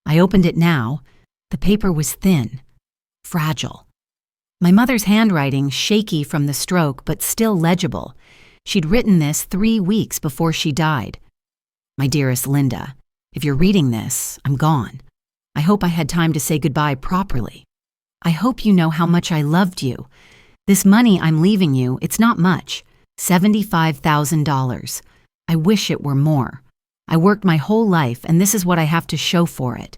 I opened it now. The paper was thin, fragile. My mother's handwriting shaky from the stroke, but still legible. She'd written this 3 weeks before she died. My dearest Linda, if you're reading this, I'm gone. I hope I had time to say goodbye properly. I hope you know how much I loved you. This money I'm leaving you, it's not much, $75,000. I wish it were more. I worked my whole life, and this is what I have to show for it.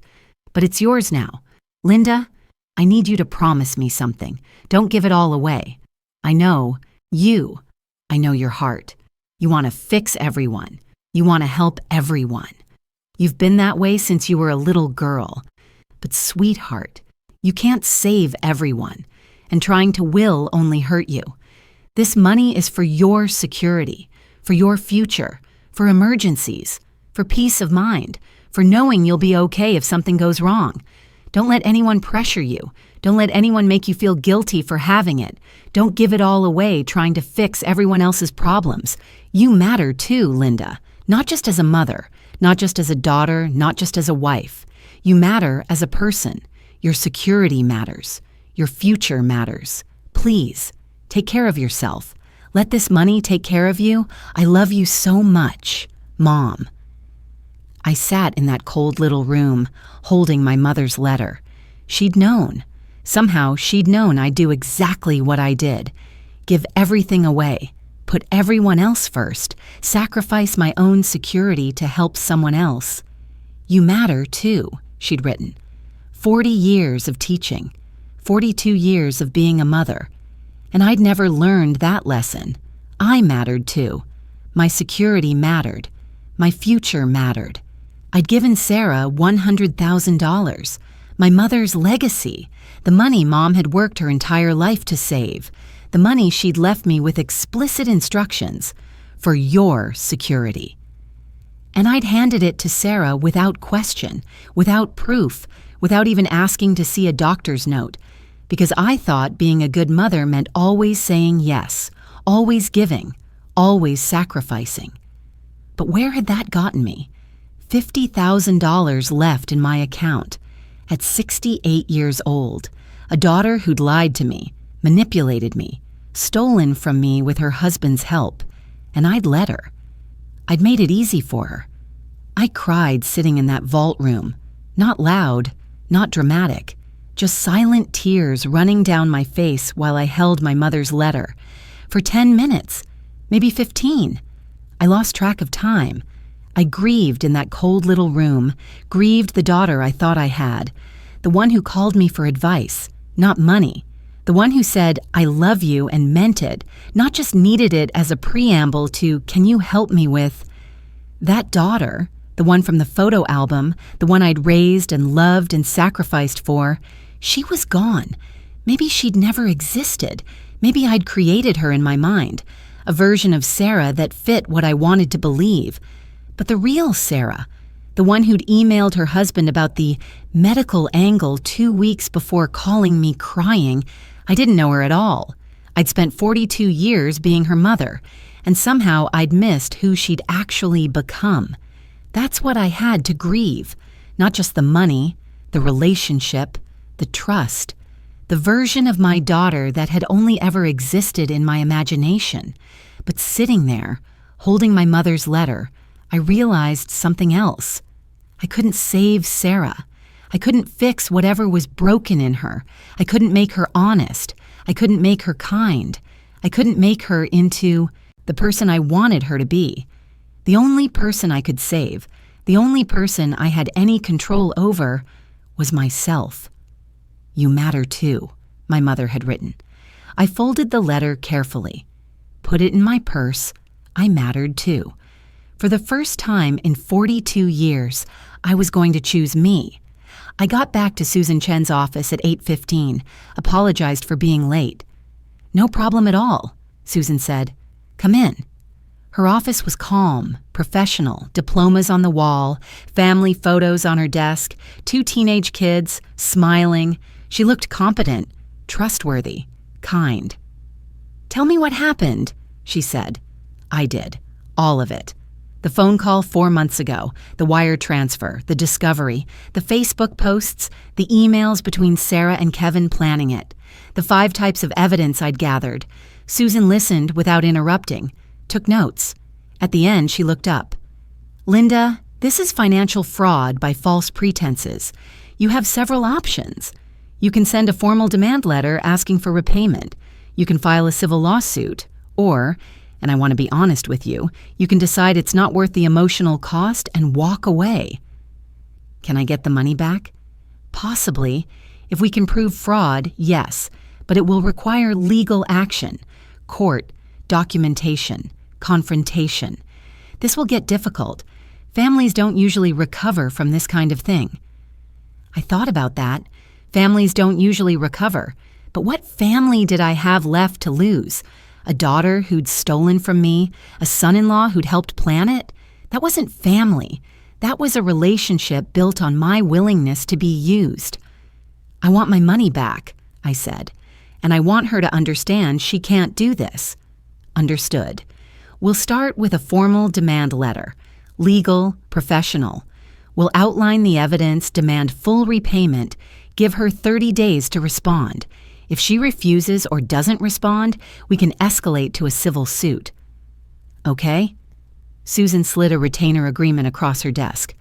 But it's yours now. Linda, I need you to promise me something. Don't give it all away. I know your heart. You want to fix everyone. You want to help everyone. You've been that way since you were a little girl. But sweetheart, you can't save everyone, and trying to will only hurt you. This money is for your security, for your future, for emergencies, for peace of mind, for knowing you'll be okay if something goes wrong. Don't let anyone pressure you. Don't let anyone make you feel guilty for having it. Don't give it all away trying to fix everyone else's problems. You matter too, Linda. Not just as a mother, not just as a daughter, not just as a wife. You matter as a person. Your security matters. Your future matters. Please, take care of yourself. Let this money take care of you. I love you so much, Mom. I sat in that cold little room, holding my mother's letter. She'd known. Somehow she'd known I'd do exactly what I did. Give everything away. Put everyone else first. Sacrifice my own security to help someone else. You matter, too, she'd written. 40 years of teaching. 42 years of being a mother. And I'd never learned that lesson. I mattered, too. My security mattered. My future mattered. I'd given Sarah $100,000, my mother's legacy, the money Mom had worked her entire life to save, the money she'd left me with explicit instructions for your security. And I'd handed it to Sarah without question, without proof, without even asking to see a doctor's note, because I thought being a good mother meant always saying yes, always giving, always sacrificing. But where had that gotten me? $50,000 left in my account. At 68 years old, a daughter who'd lied to me, manipulated me, stolen from me with her husband's help, and I'd let her. I'd made it easy for her. I cried sitting in that vault room, not loud, not dramatic, just silent tears running down my face while I held my mother's letter. For 10 minutes, maybe 15. I lost track of time. I grieved in that cold little room, grieved the daughter I thought I had, the one who called me for advice, not money, the one who said, I love you and meant it, not just needed it as a preamble to, can you help me with? That daughter, the one from the photo album, the one I'd raised and loved and sacrificed for, she was gone. Maybe she'd never existed. Maybe I'd created her in my mind. a version of Sarah that fit what I wanted to believe. But the real Sarah, the one who'd emailed her husband about the medical angle 2 weeks before calling me crying, I didn't know her at all. I'd spent 42 years being her mother, and somehow I'd missed who she'd actually become. That's what I had to grieve, not just the money, the relationship, the trust, the version of my daughter that had only ever existed in my imagination. But sitting there, holding my mother's letter, I realized something else. I couldn't save Sarah. I couldn't fix whatever was broken in her. I couldn't make her honest. I couldn't make her kind. I couldn't make her into the person I wanted her to be. The only person I could save, the only person I had any control over, was myself. "You matter too," my mother had written. I folded the letter carefully, put it in my purse. I mattered too. For the first time in 42 years, I was going to choose me. I got back to Susan Chen's office at 8:15, apologized for being late. "No problem at all," Susan said. "Come in." Her office was calm, professional, diplomas on the wall, family photos on her desk, 2 teenage kids, smiling. She looked competent, trustworthy, kind. "Tell me what happened," she said. I did. All of it. The phone call 4 months ago, the wire transfer, the discovery, the Facebook posts, the emails between Sarah and Kevin planning it, the 5 types of evidence I'd gathered. Susan listened without interrupting, took notes. At the end, she looked up. "Linda, this is financial fraud by false pretenses. You have several options. You can send a formal demand letter asking for repayment. You can file a civil lawsuit. Or, and I want to be honest with you, you can decide it's not worth the emotional cost and walk away." Can I get the money back? Possibly. If we can prove fraud, yes, but it will require legal action, court, documentation, confrontation. This will get difficult. Families don't usually recover from this kind of thing. I thought about that. Families don't usually recover. But what family did I have left to lose? A daughter who'd stolen from me? A son-in-law who'd helped plan it? That wasn't family. That was a relationship built on my willingness to be used. "I want my money back," I said. "And I want her to understand she can't do this." Understood. We'll start with a formal demand letter. Legal, professional. We'll outline the evidence, demand full repayment, give her 30 days to respond. If she refuses or doesn't respond, we can escalate to a civil suit. Okay? Susan slid a retainer agreement across her desk.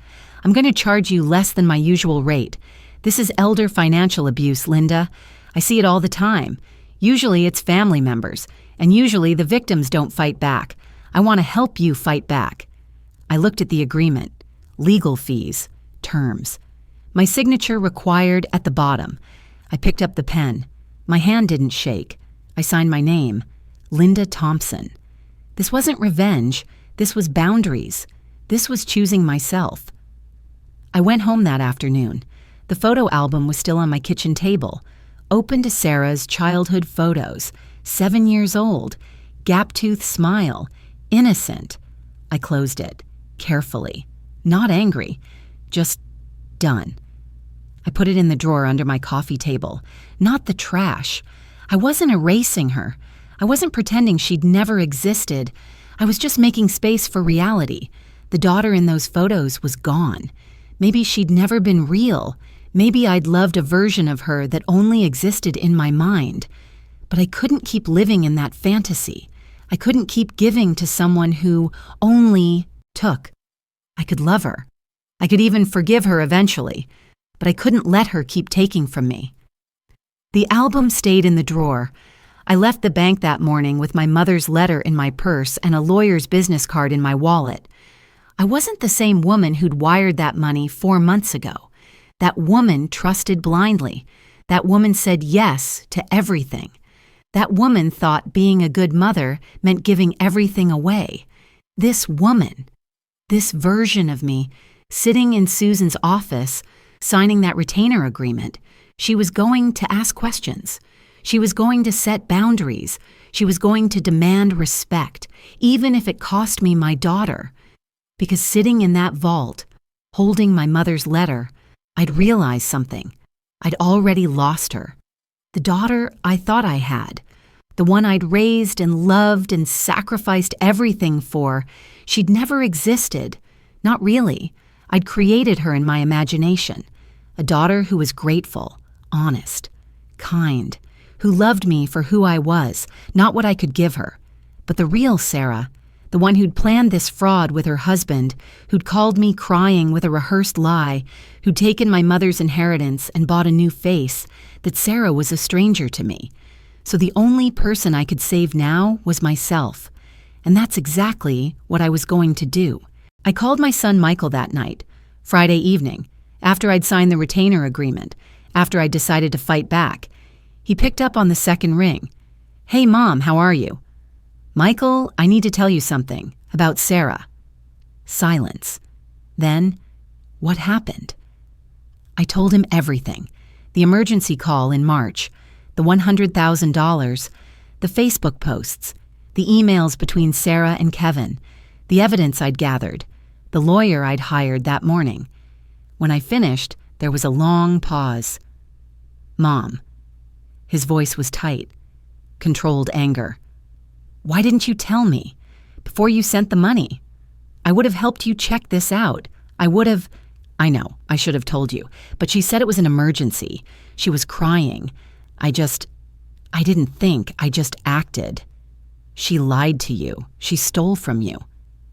"I'm going to charge you less than my usual rate. This is elder financial abuse, Linda. I see it all the time. Usually it's family members, and usually the victims don't fight back. I want to help you fight back." I looked at the agreement. Legal fees. Terms. My signature required at the bottom. I picked up the pen. My hand didn't shake. I signed my name. Linda Thompson. This wasn't revenge. This was boundaries. This was choosing myself. I went home that afternoon. The photo album was still on my kitchen table. Open to Sarah's childhood photos. 7 years old. Gap-toothed smile. Innocent. I closed it. Carefully. Not angry. Just done. I put it in the drawer under my coffee table. Not the trash. I wasn't erasing her. I wasn't pretending she'd never existed. I was just making space for reality. The daughter in those photos was gone. Maybe she'd never been real. Maybe I'd loved a version of her that only existed in my mind. But I couldn't keep living in that fantasy. I couldn't keep giving to someone who only took. I could love her. I could even forgive her eventually. But I couldn't let her keep taking from me. The album stayed in the drawer. I left the bank that morning with my mother's letter in my purse and a lawyer's business card in my wallet. I wasn't the same woman who'd wired that money 4 months ago. That woman trusted blindly. That woman said yes to everything. That woman thought being a good mother meant giving everything away. This woman, this version of me, sitting in Susan's office, signing that retainer agreement, she was going to ask questions. She was going to set boundaries. She was going to demand respect, even if it cost me my daughter. Because sitting in that vault, holding my mother's letter, I'd realized something. I'd already lost her. The daughter I thought I had, the one I'd raised and loved and sacrificed everything for, she'd never existed. Not really. I'd created her in my imagination. A daughter who was grateful, honest, kind, who loved me for who I was, not what I could give her. But the real Sarah, the one who'd planned this fraud with her husband, who'd called me crying with a rehearsed lie, who'd taken my mother's inheritance and bought a new face, that Sarah was a stranger to me. So the only person I could save now was myself. And that's exactly what I was going to do. I called my son Michael that night, Friday evening, after I'd signed the retainer agreement, after I'd decided to fight back. He picked up on the second ring. "Hey, Mom, how are you?" "Michael, I need to tell you something about Sarah." Silence. Then, what happened? I told him everything. The emergency call in March, the $100,000, the Facebook posts, the emails between Sarah and Kevin, the evidence I'd gathered, the lawyer I'd hired that morning. When I finished, there was a long pause. "Mom." His voice was tight, controlled anger. "Why didn't you tell me? Before you sent the money? I would have helped you check this out. I know, I should have told you, but she said it was an emergency. She was crying. I didn't think, I just acted." "She lied to you. She stole from you."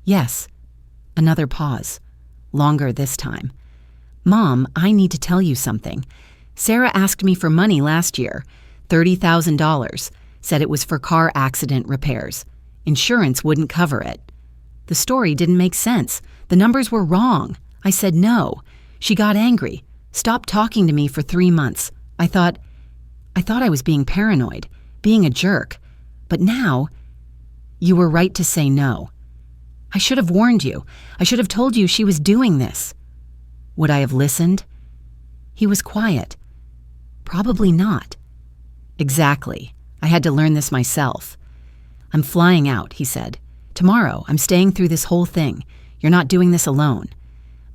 "Yes." Another pause. Longer this time. "Mom, I need to tell you something. Sarah asked me for money last year, $30,000, said it was for car accident repairs. Insurance wouldn't cover it. The story didn't make sense. The numbers were wrong. I said no. She got angry, stopped talking to me for 3 months. I thought I was being paranoid, being a jerk. But now, you were right to say no. I should have warned you. I should have told you she was doing this. Would I have listened?" He was quiet. "Probably not." "Exactly. I had to learn this myself." "I'm flying out," he said. "Tomorrow, I'm staying through this whole thing. You're not doing this alone."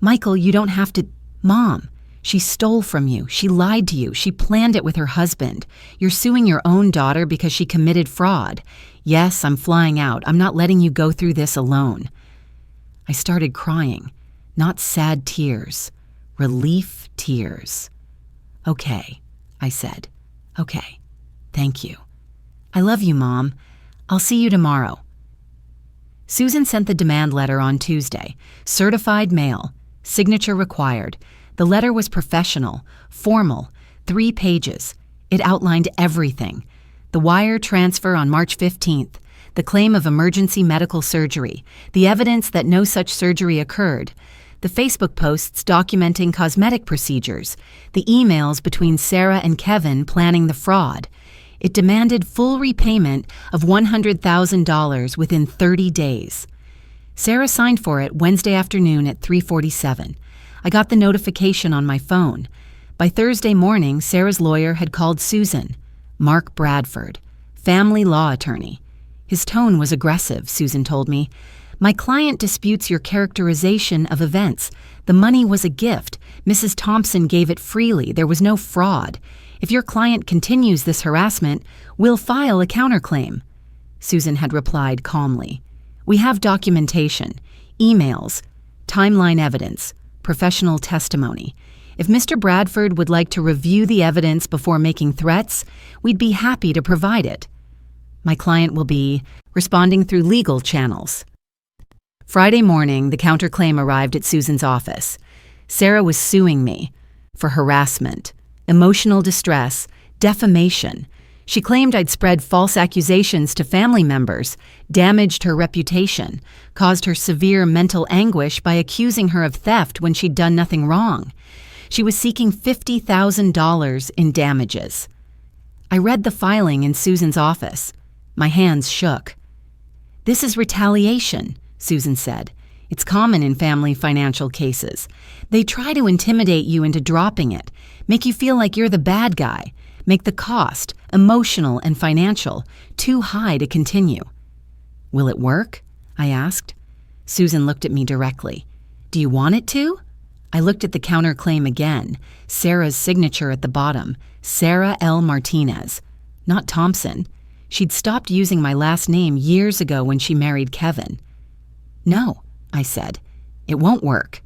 "Michael, you don't have to—" "Mom, she stole from you. She lied to you. She planned it with her husband. You're suing your own daughter because she committed fraud. Yes, I'm flying out. I'm not letting you go through this alone." I started crying. Not sad tears. Relief tears. "Okay," I said. "Okay. Thank you. I love you, Mom. I'll see you tomorrow." Susan sent the demand letter on Tuesday. Certified mail. Signature required. The letter was professional, formal, 3 pages. It outlined everything. The wire transfer on March 15th, the claim of emergency medical surgery, the evidence that no such surgery occurred, the Facebook posts documenting cosmetic procedures, the emails between Sarah and Kevin planning the fraud. It demanded full repayment of $100,000 within 30 days. Sarah signed for it Wednesday afternoon at 3:47. I got the notification on my phone. By Thursday morning, Sarah's lawyer had called Susan, Mark Bradford, family law attorney. His tone was aggressive, Susan told me. "My client disputes your characterization of events. The money was a gift. Mrs. Thompson gave it freely. There was no fraud. If your client continues this harassment, we'll file a counterclaim." Susan had replied calmly. "We have documentation, emails, timeline evidence, professional testimony. If Mr. Bradford would like to review the evidence before making threats, we'd be happy to provide it. My client will be responding through legal channels." Friday morning, the counterclaim arrived at Susan's office. Sarah was suing me for harassment, emotional distress, defamation. She claimed I'd spread false accusations to family members, damaged her reputation, caused her severe mental anguish by accusing her of theft when she'd done nothing wrong. She was seeking $50,000 in damages. I read the filing in Susan's office. My hands shook. "This is retaliation," Susan said. "It's common in family financial cases. They try to intimidate you into dropping it, make you feel like you're the bad guy, make the cost, emotional and financial, too high to continue. Will it work? I asked. Susan looked at me directly. Do you want it to? I looked at the counterclaim again, Sarah's signature at the bottom, Sarah L. Martinez, not Thompson. She'd stopped using my last name years ago when she married Kevin. No, I said. It won't work.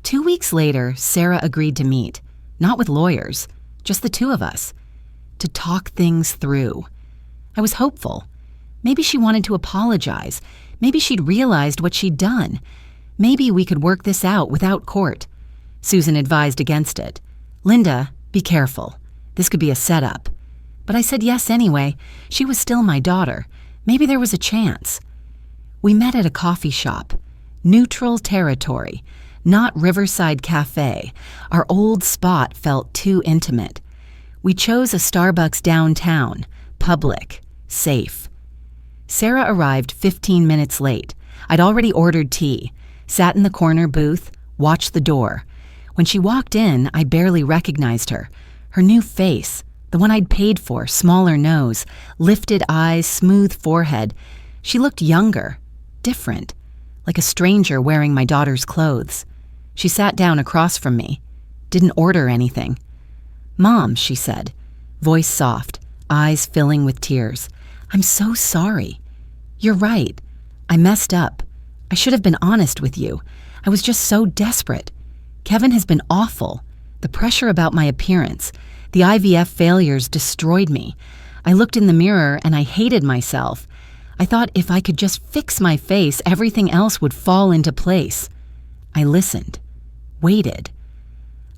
2 weeks later, Sarah agreed to meet, not with lawyers, just the two of us, to talk things through. I was hopeful. Maybe she wanted to apologize. Maybe she'd realized what she'd done. Maybe we could work this out without court. Susan advised against it. Linda, be careful. This could be a setup. But I said yes anyway. She was still my daughter. Maybe there was a chance. We met at a coffee shop. Neutral territory, not Riverside Cafe. Our old spot felt too intimate. We chose a Starbucks downtown, public, safe. Sarah arrived 15 minutes late. I'd already ordered tea, sat in the corner booth, watched the door. When she walked in, I barely recognized her. Her new face, the one I'd paid for, smaller nose, lifted eyes, smooth forehead. She looked younger, different, like a stranger wearing my daughter's clothes. She sat down across from me, didn't order anything. Mom, she said, voice soft, eyes filling with tears. I'm so sorry. You're right. I messed up. I should have been honest with you. I was just so desperate. Kevin has been awful. The pressure about my appearance, the IVF failures destroyed me. I looked in the mirror and I hated myself. I thought if I could just fix my face, everything else would fall into place. I listened, waited.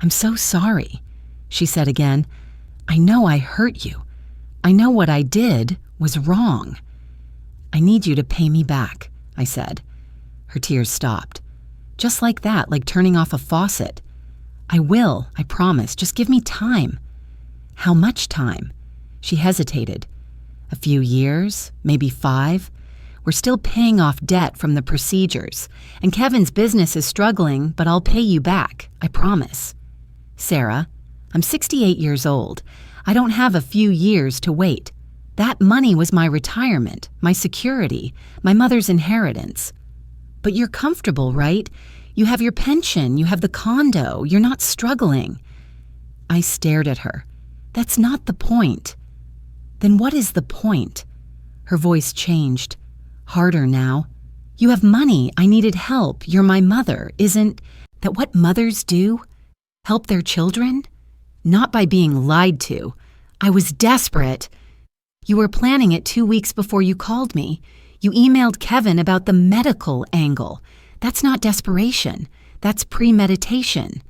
I'm so sorry, she said again. I know I hurt you. I know what I did was wrong. I need you to pay me back, I said. Her tears stopped. Just like that, like turning off a faucet. I will, I promise. Just give me time. How much time? She hesitated. A few years, maybe 5. We're still paying off debt from the procedures, and Kevin's business is struggling, but I'll pay you back, I promise. Sarah, I'm 68 years old. I don't have a few years to wait. That money was my retirement, my security, my mother's inheritance. But you're comfortable, right? You have your pension, you have the condo, you're not struggling. I stared at her. That's not the point. Then what is the point? Her voice changed, harder now. You have money, I needed help, you're my mother. Isn't that what mothers do? Help their children? Not by being lied to. I was desperate. You were planning it 2 weeks before you called me. You emailed Kevin about the medical angle. That's not desperation. That's premeditation.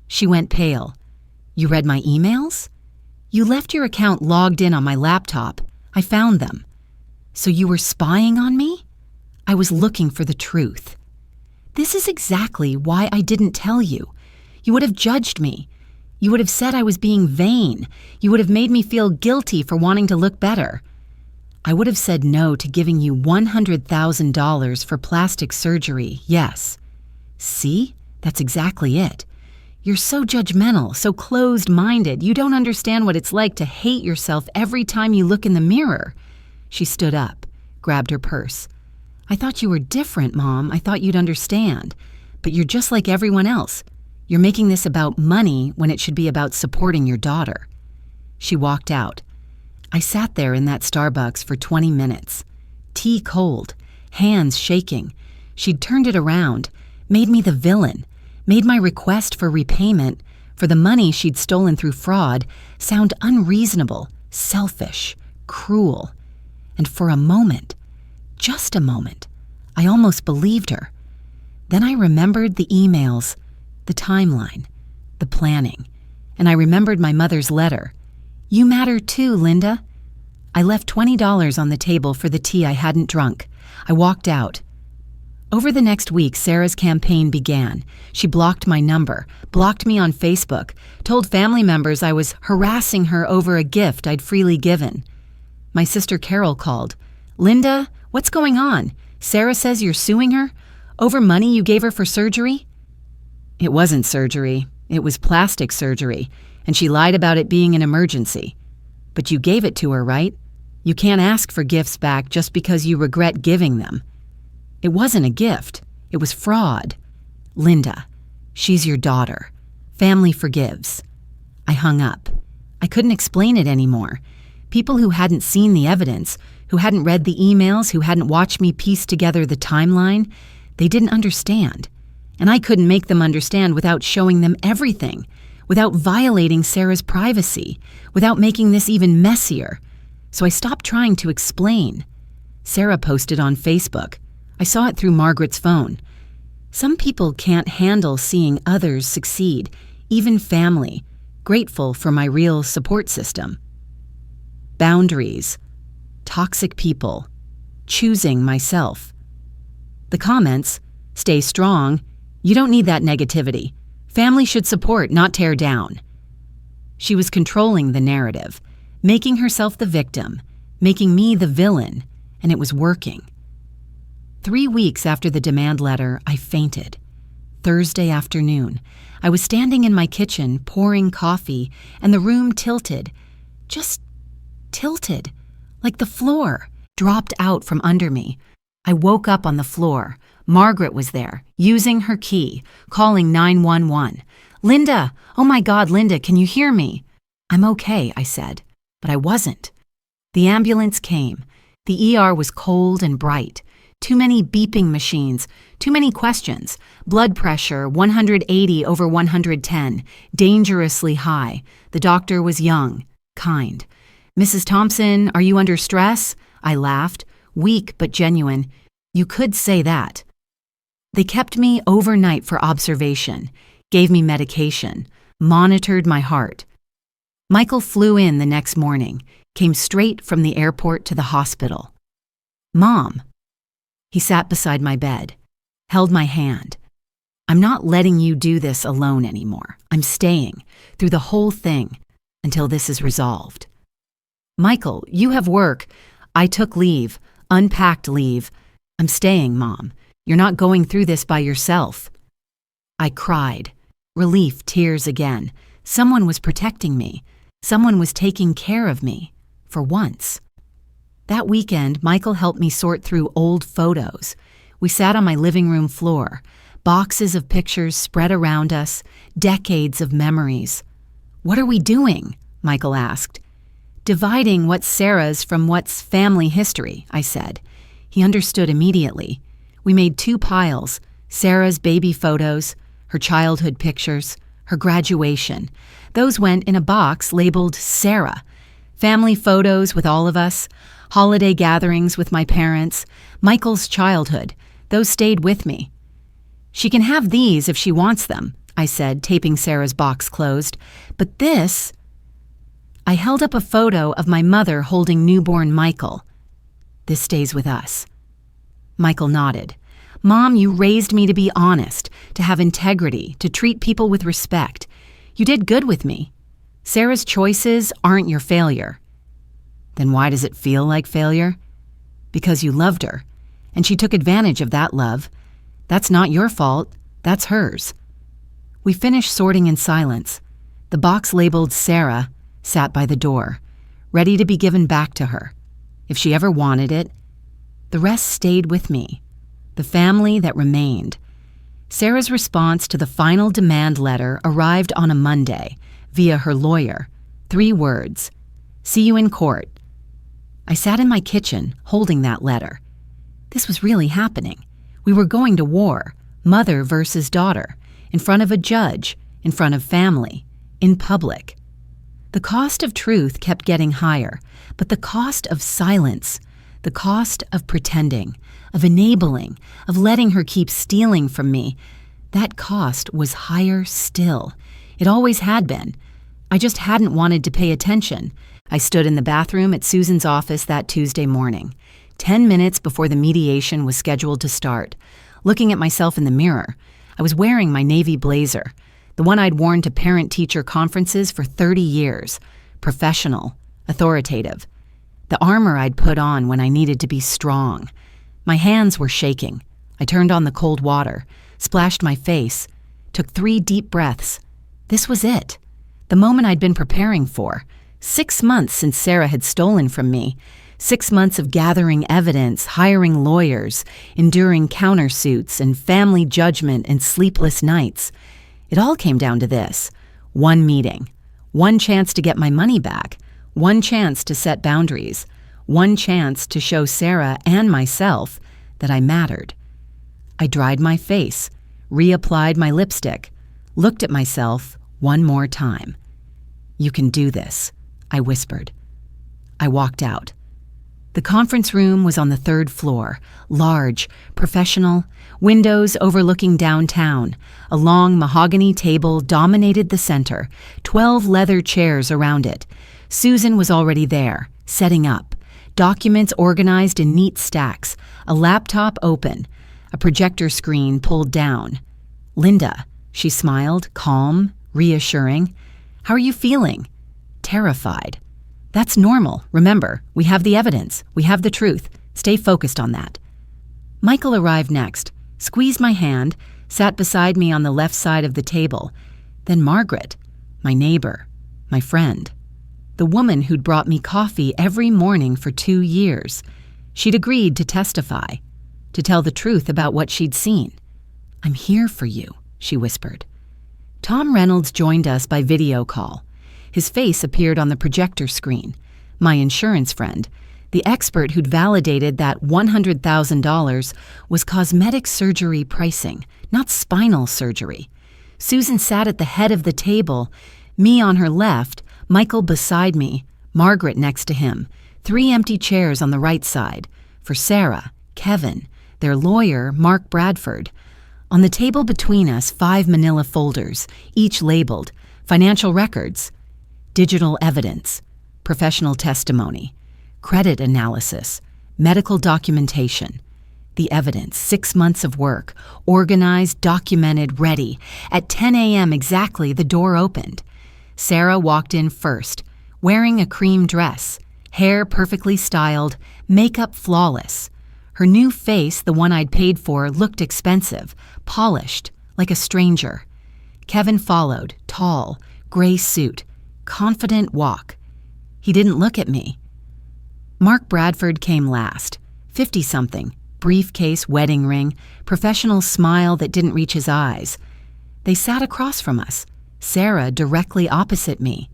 She went pale. You read my emails? You left your account logged in on my laptop. I found them. So you were spying on me? I was looking for the truth. This is exactly why I didn't tell you. You would have judged me. You would have said I was being vain. You would have made me feel guilty for wanting to look better. I would have said no to giving you $100,000 for plastic surgery, yes. See? That's exactly it. You're so judgmental, so closed-minded. You don't understand what it's like to hate yourself every time you look in the mirror. She stood up, grabbed her purse. I thought you were different, Mom. I thought you'd understand. But you're just like everyone else. You're making this about money when it should be about supporting your daughter. She walked out. I sat there in that Starbucks for 20 minutes. Tea cold, hands shaking. She'd turned it around, made me the villain, made my request for repayment, for the money she'd stolen through fraud, sound unreasonable, selfish, cruel. And for a moment, just a moment, I almost believed her. Then I remembered the emails, the timeline, the planning, and I remembered my mother's letter. You matter too, Linda. I left $20 on the table for the tea I hadn't drunk. I walked out. Over the next week, Sarah's campaign began. She blocked my number, blocked me on Facebook, told family members I was harassing her over a gift I'd freely given. My sister Carol called. Linda, what's going on? Sarah says you're suing her? Over money you gave her for surgery? It wasn't surgery. It was plastic surgery. And she lied about it being an emergency. But you gave it to her, right? You can't ask for gifts back just because you regret giving them. It wasn't a gift. It was fraud. Linda, she's your daughter. Family forgives. I hung up. I couldn't explain it anymore. People who hadn't seen the evidence, who hadn't read the emails, who hadn't watched me piece together the timeline, they didn't understand. And I couldn't make them understand without showing them everything, without violating Sarah's privacy, without making this even messier. So I stopped trying to explain. Sarah posted on Facebook. I saw it through Margaret's phone. Some people can't handle seeing others succeed, even family, grateful for my real support system. Boundaries, toxic people, choosing myself. The comments, stay strong, you don't need that negativity. Family should support, not tear down. She was controlling the narrative, making herself the victim, making me the villain, and it was working. 3 weeks after the demand letter, I fainted. Thursday afternoon, I was standing in my kitchen pouring coffee, and the room tilted. Just tilted, like the floor dropped out from under me. I woke up on the floor. Margaret was there, using her key, calling 911. Linda! Oh my God, Linda, can you hear me? I'm okay, I said, but I wasn't. The ambulance came. The ER was cold and bright. Too many beeping machines, too many questions. Blood pressure, 180 over 110, dangerously high. The doctor was young, kind. Mrs. Thompson, are you under stress? I laughed, weak but genuine. You could say that. They kept me overnight for observation, gave me medication, monitored my heart. Michael flew in the next morning, came straight from the airport to the hospital. Mom. He sat beside my bed, held my hand. I'm not letting you do this alone anymore. I'm staying through the whole thing until this is resolved. Michael, you have work. I took leave, unpacked leave. I'm staying, Mom. You're not going through this by yourself. I cried. Relief, tears again. Someone was protecting me. Someone was taking care of me, for once. That weekend, Michael helped me sort through old photos. We sat on my living room floor, boxes of pictures spread around us, decades of memories. What are we doing? Michael asked. Dividing what's Sarah's from what's family history, I said. He understood immediately. We made 2 piles, Sarah's baby photos, her childhood pictures, her graduation. Those went in a box labeled Sarah. Family photos with all of us, holiday gatherings with my parents, Michael's childhood. Those stayed with me. She can have these if she wants them, I said, taping Sarah's box closed. But this... I held up a photo of my mother holding newborn Michael. This stays with us. Michael nodded. Mom, you raised me to be honest, to have integrity, to treat people with respect. You did good with me. Sarah's choices aren't your failure. Then why does it feel like failure? Because you loved her, and she took advantage of that love. That's not your fault, that's hers. We finished sorting in silence. The box labeled Sarah sat by the door, ready to be given back to her. If she ever wanted it, the rest stayed with me, the family that remained. Sarah's response to the final demand letter arrived on a Monday via her lawyer. 3 words, see you in court. I sat in my kitchen holding that letter. This was really happening. We were going to war, mother versus daughter, in front of a judge, in front of family, in public. The cost of truth kept getting higher, but the cost of silence, the cost of pretending, of enabling, of letting her keep stealing from me, that cost was higher still. It always had been. I just hadn't wanted to pay attention. I stood in the bathroom at Susan's office that Tuesday morning, 10 minutes before the mediation was scheduled to start. Looking at myself in the mirror, I was wearing my navy blazer, the one I'd worn to parent-teacher conferences for 30 years, professional, authoritative. The armor I'd put on when I needed to be strong. My hands were shaking. I turned on the cold water, splashed my face, took 3 deep breaths. This was it. The moment I'd been preparing for. 6 months since Sarah had stolen from me. 6 months of gathering evidence, hiring lawyers, enduring countersuits and family judgment and sleepless nights. It all came down to this. One meeting. One chance to get my money back. One chance to set boundaries. One chance to show Sarah and myself that I mattered. I dried my face, reapplied my lipstick, looked at myself one more time. "You can do this," I whispered. I walked out. The conference room was on the 3rd floor, large, professional, windows overlooking downtown. A long mahogany table dominated the center, 12 leather chairs around it. Susan was already there, setting up. Documents organized in neat stacks, a laptop open, a projector screen pulled down. "Linda," she smiled, calm, reassuring. "How are you feeling?" "Terrified." "That's normal. Remember, we have the evidence. We have the truth. Stay focused on that." Michael arrived next, squeezed my hand, sat beside me on the left side of the table. Then Margaret, my neighbor, my friend. The woman who'd brought me coffee every morning for 2 years. She'd agreed to testify, to tell the truth about what she'd seen. "I'm here for you," she whispered. Tom Reynolds joined us by video call. His face appeared on the projector screen. My insurance friend, the expert who'd validated that $100,000 was cosmetic surgery pricing, not spinal surgery. Susan sat at the head of the table, me on her left, Michael beside me, Margaret next to him, 3 empty chairs on the right side, for Sarah, Kevin, their lawyer, Mark Bradford. On the table between us, 5 manila folders, each labeled financial records, digital evidence, professional testimony, credit analysis, medical documentation. The evidence, 6 months of work, organized, documented, ready. At 10 a.m. exactly, the door opened. Sarah walked in first, wearing a cream dress, hair perfectly styled, makeup flawless. Her new face, the one I'd paid for, looked expensive, polished, like a stranger. Kevin followed, tall, gray suit, confident walk. He didn't look at me. Mark Bradford came last, 50-something, briefcase, wedding ring, professional smile that didn't reach his eyes. They sat across from us, Sarah directly opposite me.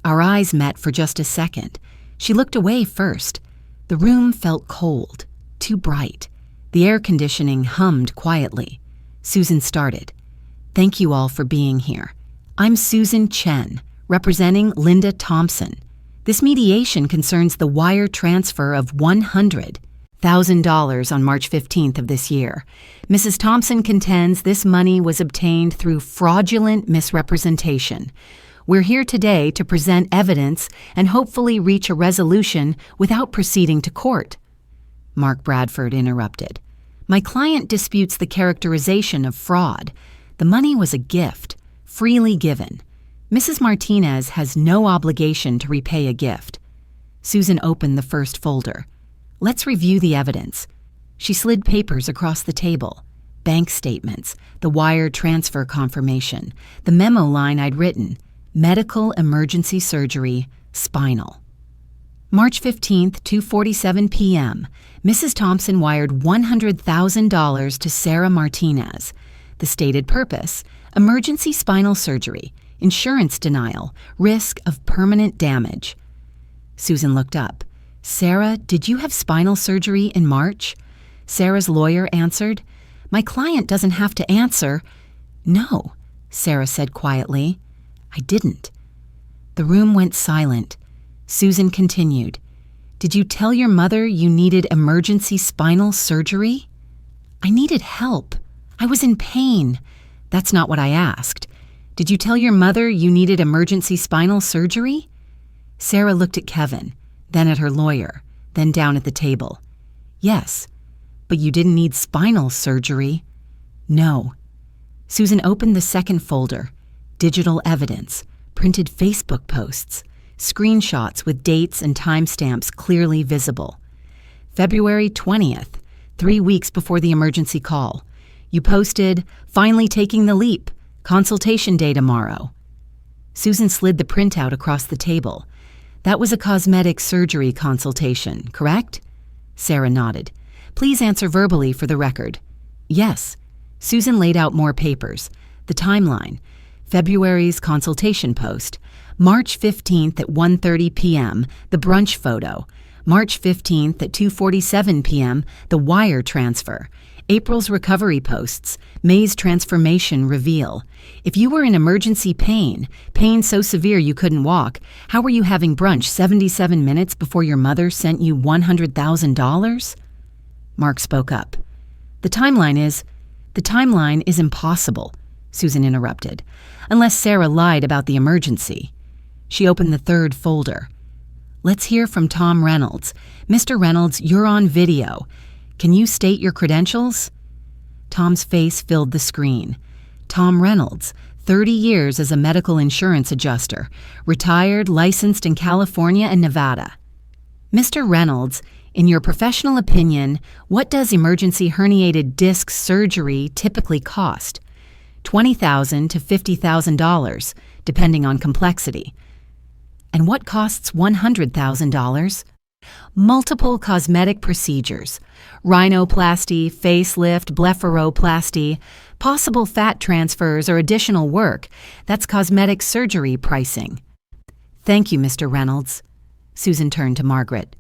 Our eyes met for just a second. She looked away first. The room felt cold, too bright. The air conditioning hummed quietly. Susan started. "Thank you all for being here. I'm Susan Chen, representing Linda Thompson. This mediation concerns the wire transfer of $100,000 on March 15th of this year. Mrs. Thompson contends this money was obtained through fraudulent misrepresentation. We're here today to present evidence and hopefully reach a resolution without proceeding to court." Mark Bradford interrupted. "My client disputes the characterization of fraud. The money was a gift, freely given. Mrs. Martinez has no obligation to repay a gift." Susan opened the first folder. "Let's review the evidence." She slid papers across the table. Bank statements, the wire transfer confirmation, the memo line I'd written, medical emergency surgery, spinal. March 15th, 2:47 p.m., Mrs. Thompson wired $100,000 to Sarah Martinez. The stated purpose, emergency spinal surgery, insurance denial, risk of permanent damage. Susan looked up. "Sarah, did you have spinal surgery in March?" Sarah's lawyer answered. "My client doesn't have to answer." "No," Sarah said quietly. "I didn't." The room went silent. Susan continued. "Did you tell your mother you needed emergency spinal surgery?" "I needed help. I was in pain." "That's not what I asked. Did you tell your mother you needed emergency spinal surgery?" Sarah looked at Kevin, then at her lawyer, then down at the table. "Yes, but you didn't need spinal surgery." "No." Susan opened the second folder, digital evidence, printed Facebook posts, screenshots with dates and timestamps clearly visible. February 20th, 3 weeks before the emergency call. You posted, "Finally taking the leap. Consultation day tomorrow." Susan slid the printout across the table. That was a cosmetic surgery consultation, correct? Sarah nodded. Please answer verbally for the record. Yes. Susan laid out more papers. The timeline. February's consultation post. March 15th at 1:30 p.m., the brunch photo. March 15th at 2:47 p.m., the wire transfer. April's recovery posts. May's transformation reveal. If you were in emergency pain so severe you couldn't walk, how were you having brunch 77 minutes before your mother sent you $100,000? Mark spoke up. The timeline is impossible, Susan interrupted, unless Sarah lied about the emergency. She opened the third folder. Let's hear from Tom Reynolds. Mr. Reynolds, you're on video. Can you state your credentials? Tom's face filled the screen. Tom Reynolds, 30 years as a medical insurance adjuster, retired, licensed in California and Nevada. Mr. Reynolds, in your professional opinion, what does emergency herniated disc surgery typically cost? $20,000 to $50,000, depending on complexity. And what costs $100,000? Multiple cosmetic procedures, rhinoplasty, facelift, blepharoplasty, possible fat transfers or additional work. That's cosmetic surgery pricing. Thank you, Mr. Reynolds. Susan turned to Margaret.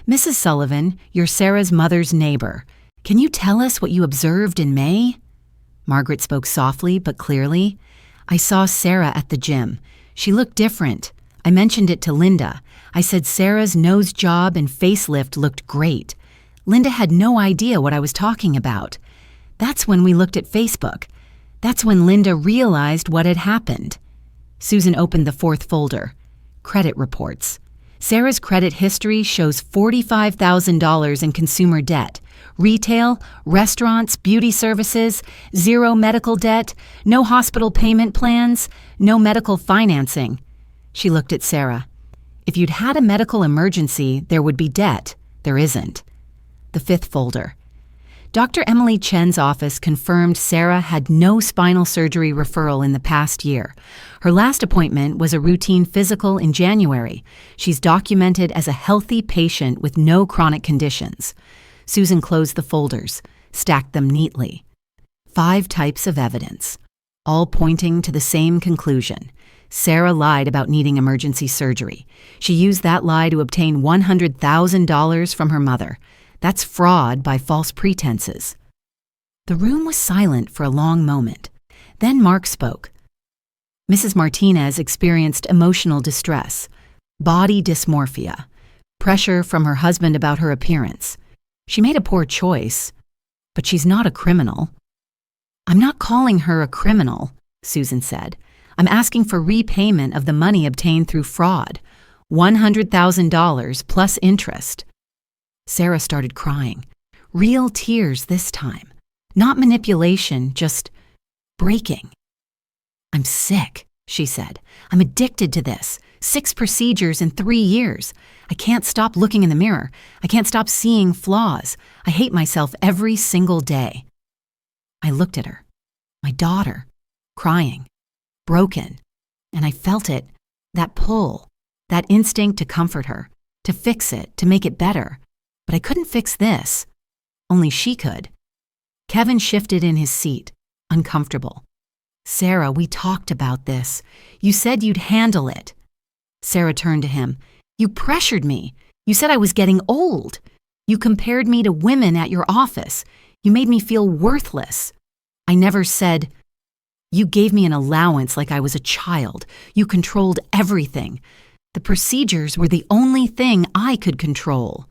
Mrs. Sullivan, you're Sarah's mother's neighbor. Can you tell us what you observed in May? Margaret spoke softly but clearly. I saw Sarah at the gym. She looked different. I mentioned it to Linda. I said Sarah's nose job and facelift looked great. Linda had no idea what I was talking about. That's when we looked at Facebook. That's when Linda realized what had happened. Susan opened the fourth folder. Credit reports. Sarah's credit history shows $45,000 in consumer debt. Retail, restaurants, beauty services, zero medical debt, no hospital payment plans, no medical financing. She looked at Sarah. If you'd had a medical emergency, there would be debt. There isn't. The fifth folder. Dr. Emily Chen's office confirmed Sarah had no spinal surgery referral in the past year. Her last appointment was a routine physical in January. She's documented as a healthy patient with no chronic conditions. Susan closed the folders, stacked them neatly. 5 types of evidence, all pointing to the same conclusion. Sarah lied about needing emergency surgery. She used that lie to obtain $100,000 from her mother. That's fraud by false pretenses. The room was silent for a long moment. Then Mark spoke. Mrs. Martinez experienced emotional distress, body dysmorphia, pressure from her husband about her appearance. She made a poor choice, but she's not a criminal. I'm not calling her a criminal, Susan said. I'm asking for repayment of the money obtained through fraud, $100,000 plus interest. Sarah started crying. Real tears this time. Not manipulation, just breaking. I'm sick, she said. I'm addicted to this. 6 procedures in 3 years. I can't stop looking in the mirror. I can't stop seeing flaws. I hate myself every single day. I looked at her, my daughter, crying, broken, and I felt it, that pull, that instinct to comfort her, to fix it, to make it better. But I couldn't fix this. Only she could. Kevin shifted in his seat, uncomfortable. Sarah, we talked about this. You said you'd handle it. Sarah turned to him. You pressured me. You said I was getting old. You compared me to women at your office. You made me feel worthless. I never said. You gave me an allowance like I was a child. You controlled everything. The procedures were the only thing I could control.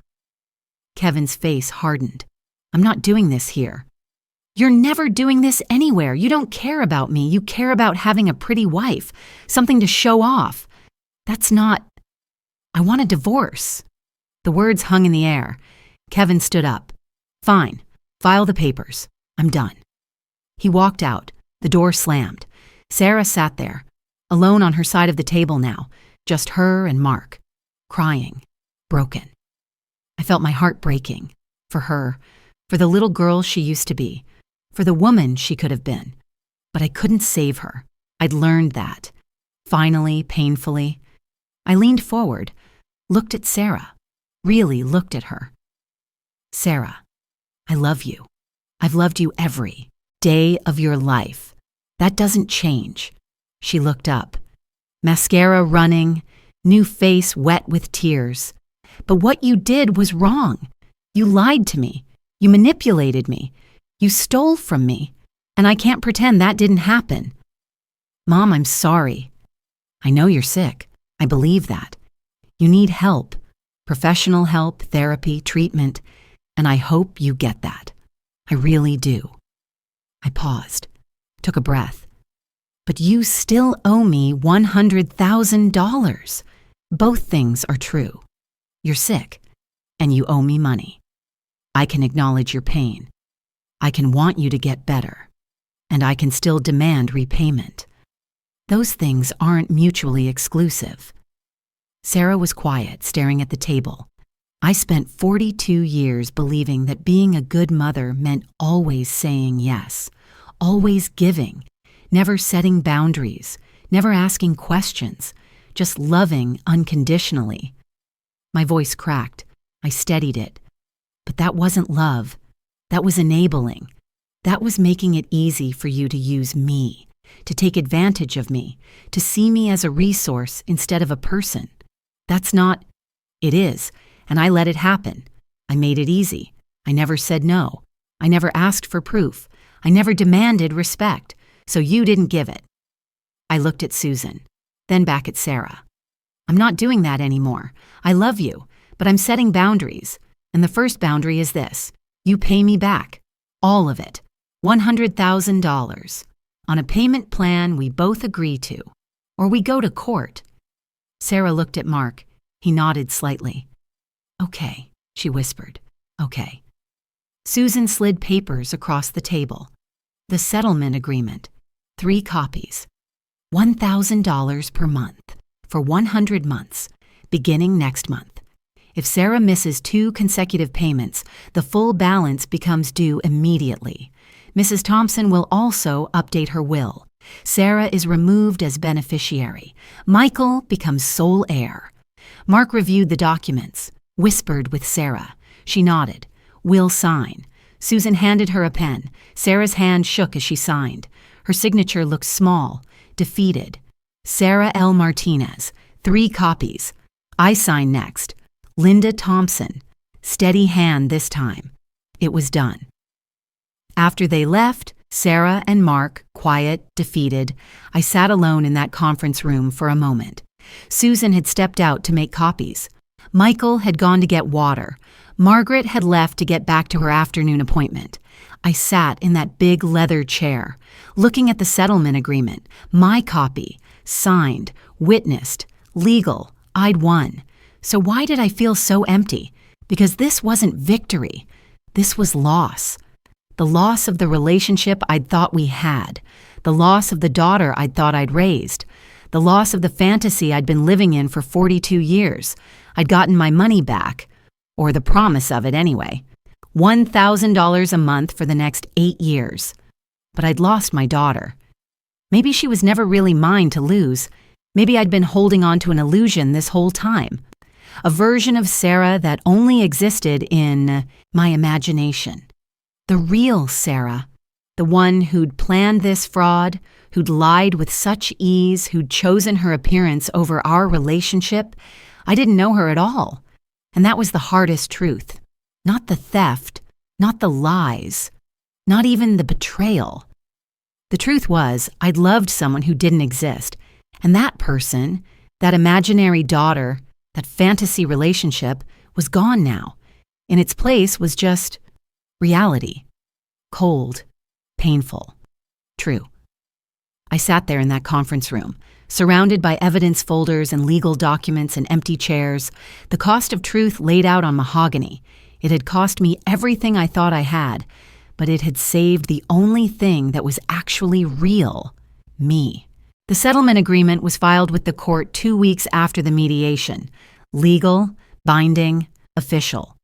Kevin's face hardened. I'm not doing this here. You're never doing this anywhere. You don't care about me. You care about having a pretty wife, something to show off. That's not. I want a divorce. The words hung in the air. Kevin stood up. Fine. File the papers. I'm done. He walked out. The door slammed. Sarah sat there, alone on her side of the table now, just her and Mark, crying, broken. I felt my heart breaking, for her, for the little girl she used to be, for the woman she could have been. But I couldn't save her. I'd learned that. finally, painfully. I leaned forward, looked at Sarah, really looked at her. Sarah, I love you. I've loved you every day of your life. That doesn't change. She looked up, mascara running, new face wet with tears. But what you did was wrong. You lied to me. You manipulated me. You stole from me. And I can't pretend that didn't happen. Mom, I'm sorry. I know you're sick. I believe that. You need help. Professional help, therapy, treatment. And I hope you get that. I really do. I paused, took a breath. But you still owe me $100,000. Both things are true. You're sick, and you owe me money. I can acknowledge your pain. I can want you to get better, and I can still demand repayment. Those things aren't mutually exclusive. Sarah was quiet, staring at the table. I spent 42 years believing that being a good mother meant always saying yes, always giving, never setting boundaries, never asking questions, just loving unconditionally. My voice cracked. I steadied it. But that wasn't love. That was enabling. That was making it easy for you to use me, to take advantage of me, to see me as a resource instead of a person. That's not. It is, and I let it happen. I made it easy. I never said no. I never asked for proof. I never demanded respect, so you didn't give it. I looked at Susan, then back at Sarah. I'm not doing that anymore. I love you, but I'm setting boundaries. And the first boundary is this. You pay me back. All of it. $100,000. On a payment plan we both agree to. Or we go to court. Sarah looked at Mark. He nodded slightly. Okay, she whispered. Okay. Susan slid papers across the table. The settlement agreement. 3 copies. $1,000 per month. For 100 months, beginning next month. If Sarah misses 2 consecutive payments, the full balance becomes due immediately. Mrs. Thompson will also update her will. Sarah is removed as beneficiary. Michael becomes sole heir. Mark reviewed the documents, whispered with Sarah. She nodded. Will sign. Susan handed her a pen. Sarah's hand shook as she signed. Her signature looked small, defeated. Sarah L. Martinez, 3 copies. I sign next. Linda Thompson. Steady hand this time. It was done. After they left, Sarah and Mark, quiet, defeated, I sat alone in that conference room for a moment. Susan had stepped out to make copies. Michael had gone to get water. Margaret had left to get back to her afternoon appointment. I sat in that big leather chair, looking at the settlement agreement, my copy, signed, witnessed, legal, I'd won. So why did I feel so empty? Because this wasn't victory. This was loss. The loss of the relationship I'd thought we had. The loss of the daughter I'd thought I'd raised. The loss of the fantasy I'd been living in for 42 years. I'd gotten my money back. Or the promise of it anyway. $1,000 a month for the next 8 years. But I'd lost my daughter. Maybe she was never really mine to lose. Maybe I'd been holding on to an illusion this whole time. A version of Sarah that only existed in my imagination. The real Sarah. The one who'd planned this fraud, who'd lied with such ease, who'd chosen her appearance over our relationship. I didn't know her at all. And that was the hardest truth. Not the theft, not the lies, not even the betrayal. The truth was, I'd loved someone who didn't exist. And that person, that imaginary daughter, that fantasy relationship, was gone now. In its place was just reality. Cold, painful, true. I sat there in that conference room, surrounded by evidence folders and legal documents and empty chairs, the cost of truth laid out on mahogany. It had cost me everything I thought I had, but it had saved the only thing that was actually real, me. The settlement agreement was filed with the court 2 weeks after the mediation. Legal, binding, official.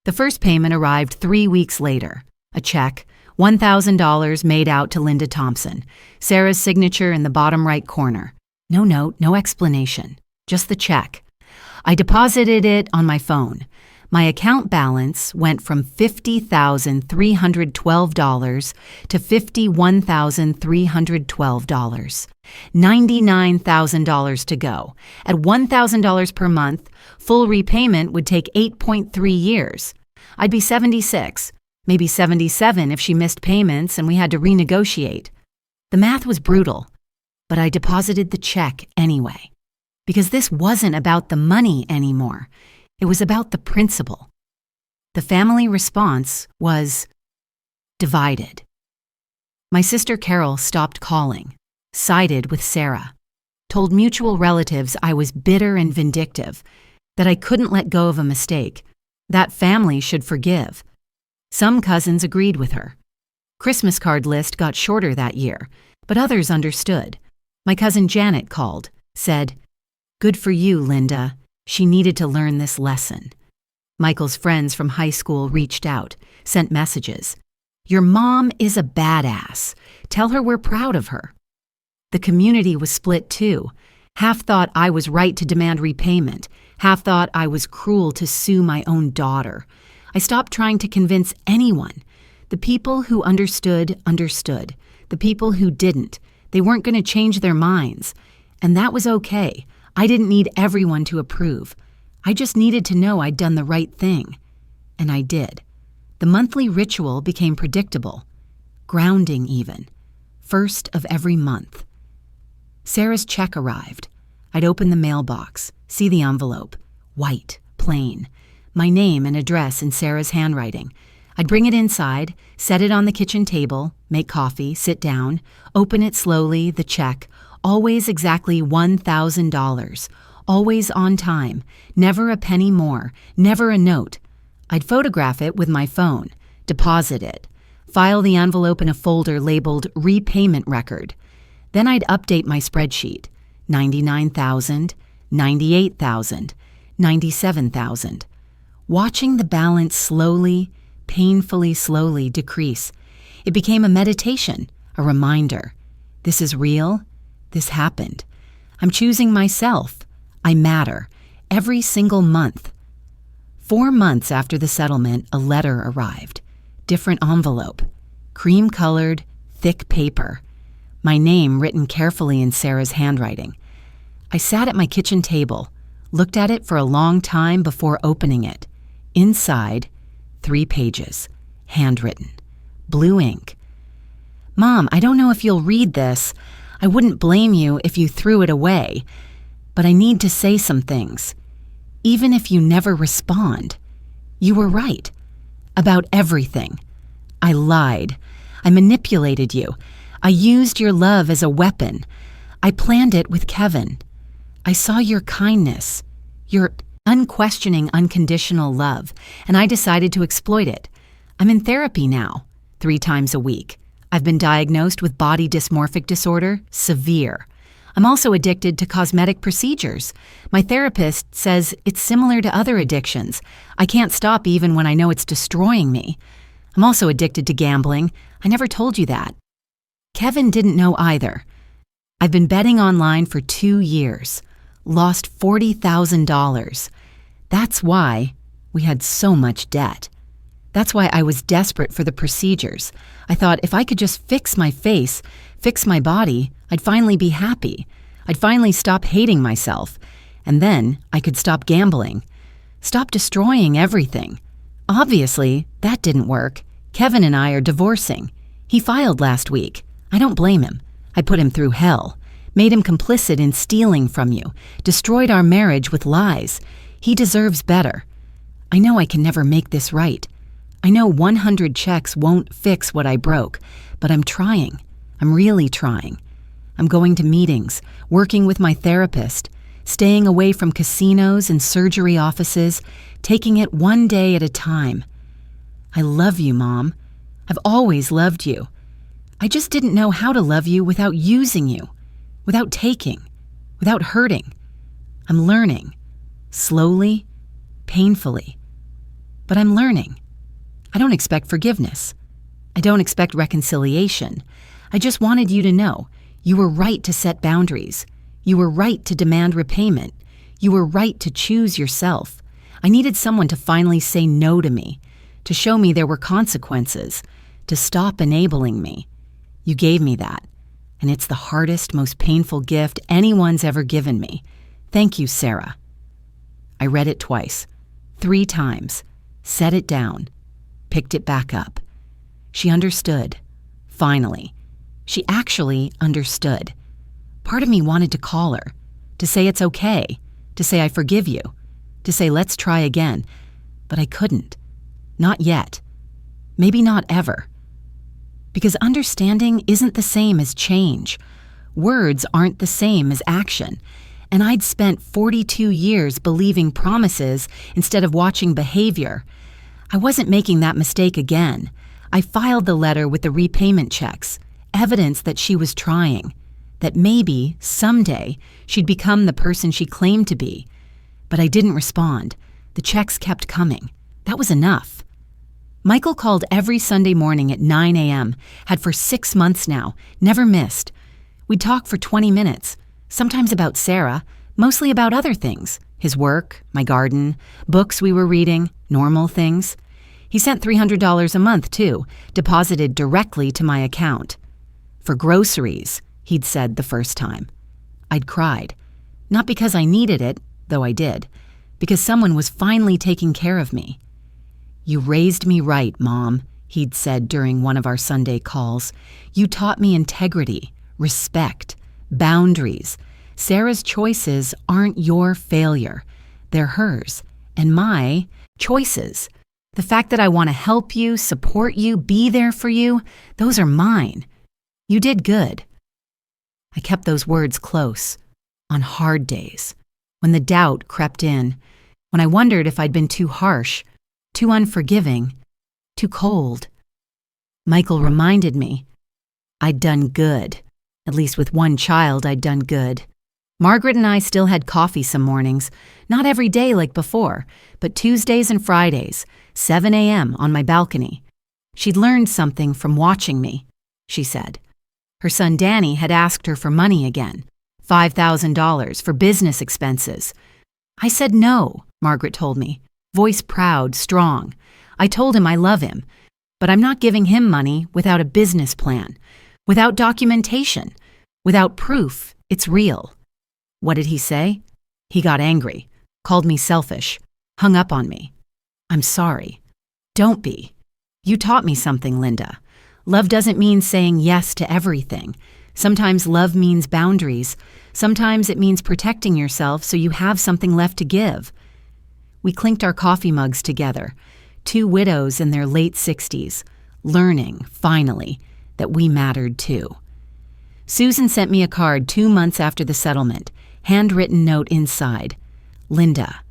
The first payment arrived 3 weeks later. A check, $1,000 made out to Linda Thompson, Sarah's signature in the bottom right corner. No note, no explanation, just the check. I deposited it on my phone. My account balance went from $50,312 to $51,312. $99,000 to go. At $1,000 per month, full repayment would take 8.3 years. I'd be 76, maybe 77 if she missed payments and we had to renegotiate. The math was brutal, but I deposited the check anyway. Because this wasn't about the money anymore. It was about the principle. The family response was divided. My sister Carol stopped calling, sided with Sarah, told mutual relatives I was bitter and vindictive, that I couldn't let go of a mistake, that family should forgive. Some cousins agreed with her. Christmas card list got shorter that year, but others understood. My cousin Janet called, said, "Good for you, Linda. She needed to learn this lesson." Michael's friends from high school reached out, sent messages. "Your mom is a badass. Tell her we're proud of her." The community was split too. Half thought I was right to demand repayment. Half thought I was cruel to sue my own daughter. I stopped trying to convince anyone. The people who understood, understood. The people who didn't, they weren't going to change their minds. And that was okay. I didn't need everyone to approve. I just needed to know I'd done the right thing. And I did. The monthly ritual became predictable. Grounding even. First of every month. Sarah's check arrived. I'd open the mailbox, see the envelope. White, plain. My name and address in Sarah's handwriting. I'd bring it inside, set it on the kitchen table, make coffee, sit down, open it slowly, the check. Always exactly $1,000. Always on time. Never a penny more. Never a note. I'd photograph it with my phone. Deposit it. File the envelope in a folder labeled Repayment Record. Then I'd update my spreadsheet. 99,000, 98,000, 97,000. Watching the balance slowly, painfully slowly decrease. It became a meditation, a reminder. This is real. This happened. I'm choosing myself. I matter. Every single month. 4 months after the settlement, a letter arrived. Different envelope. Cream-colored, thick paper. My name written carefully in Sarah's handwriting. I sat at my kitchen table, looked at it for a long time before opening it. Inside, 3 pages. Handwritten. Blue ink. "Mom, I don't know if you'll read this. I wouldn't blame you if you threw it away, but I need to say some things. Even if you never respond, you were right. About everything. I lied. I manipulated you. I used your love as a weapon. I planned it with Kevin. I saw your kindness, your unquestioning, unconditional love, and I decided to exploit it. I'm in therapy now, 3 times a week. I've been diagnosed with body dysmorphic disorder, severe. I'm also addicted to cosmetic procedures. My therapist says it's similar to other addictions. I can't stop even when I know it's destroying me. I'm also addicted to gambling. I never told you that. Kevin didn't know either. I've been betting online for 2 years. Lost $40,000. That's why we had so much debt. That's why I was desperate for the procedures. I thought if I could just fix my face, fix my body, I'd finally be happy. I'd finally stop hating myself. And then I could stop gambling. Stop destroying everything. Obviously, that didn't work. Kevin and I are divorcing. He filed last week. I don't blame him. I put him through hell. Made him complicit in stealing from you. Destroyed our marriage with lies. He deserves better. I know I can never make this right. I know 100 checks won't fix what I broke, but I'm trying. I'm really trying. I'm going to meetings, working with my therapist, staying away from casinos and surgery offices, taking it one day at a time. I love you, Mom. I've always loved you. I just didn't know how to love you without using you, without taking, without hurting. I'm learning, slowly, painfully, but I'm learning. I don't expect forgiveness. I don't expect reconciliation. I just wanted you to know you were right to set boundaries. You were right to demand repayment. You were right to choose yourself. I needed someone to finally say no to me, to show me there were consequences, to stop enabling me. You gave me that, and it's the hardest, most painful gift anyone's ever given me. Thank you, Sarah. I read it twice, 3 times, set it down, picked it back up. She understood. Finally. She actually understood. Part of me wanted to call her, to say it's okay, to say I forgive you, to say let's try again, but I couldn't. Not yet. Maybe not ever. Because understanding isn't the same as change. Words aren't the same as action. And I'd spent 42 years believing promises instead of watching behavior. I wasn't making that mistake again. I filed the letter with the repayment checks, evidence that she was trying, that maybe, someday, she'd become the person she claimed to be. But I didn't respond. The checks kept coming. That was enough. Michael called every Sunday morning at 9 a.m., had for 6 months now, never missed. We'd talk for 20 minutes, sometimes about Sarah, mostly about other things, his work, my garden, books we were reading, normal things. He sent $300 a month, too, deposited directly to my account. For groceries, he'd said the first time. I'd cried. Not because I needed it, though I did, because someone was finally taking care of me. You raised me right, Mom, he'd said during one of our Sunday calls. You taught me integrity, respect, boundaries. Sarah's choices aren't your failure. They're hers. And my choices. The fact that I want to help you, support you, be there for you, those are mine. You did good. I kept those words close, on hard days, when the doubt crept in, when I wondered if I'd been too harsh, too unforgiving, too cold. Michael reminded me I'd done good. At least with one child, I'd done good. Margaret and I still had coffee some mornings, not every day like before, but Tuesdays and Fridays, 7 a.m. on my balcony. She'd learned something from watching me, she said. Her son Danny had asked her for money again, $5,000 for business expenses. I said no, Margaret told me, voice proud, strong. I told him I love him, but I'm not giving him money without a business plan, without documentation, without proof it's real. What did he say? He got angry, called me selfish, hung up on me. I'm sorry. Don't be. You taught me something, Linda. Love doesn't mean saying yes to everything. Sometimes love means boundaries. Sometimes it means protecting yourself so you have something left to give. We clinked our coffee mugs together, 2 widows in their late 60s, learning, finally, that we mattered too. Susan sent me a card 2 months after the settlement, handwritten note inside. Linda,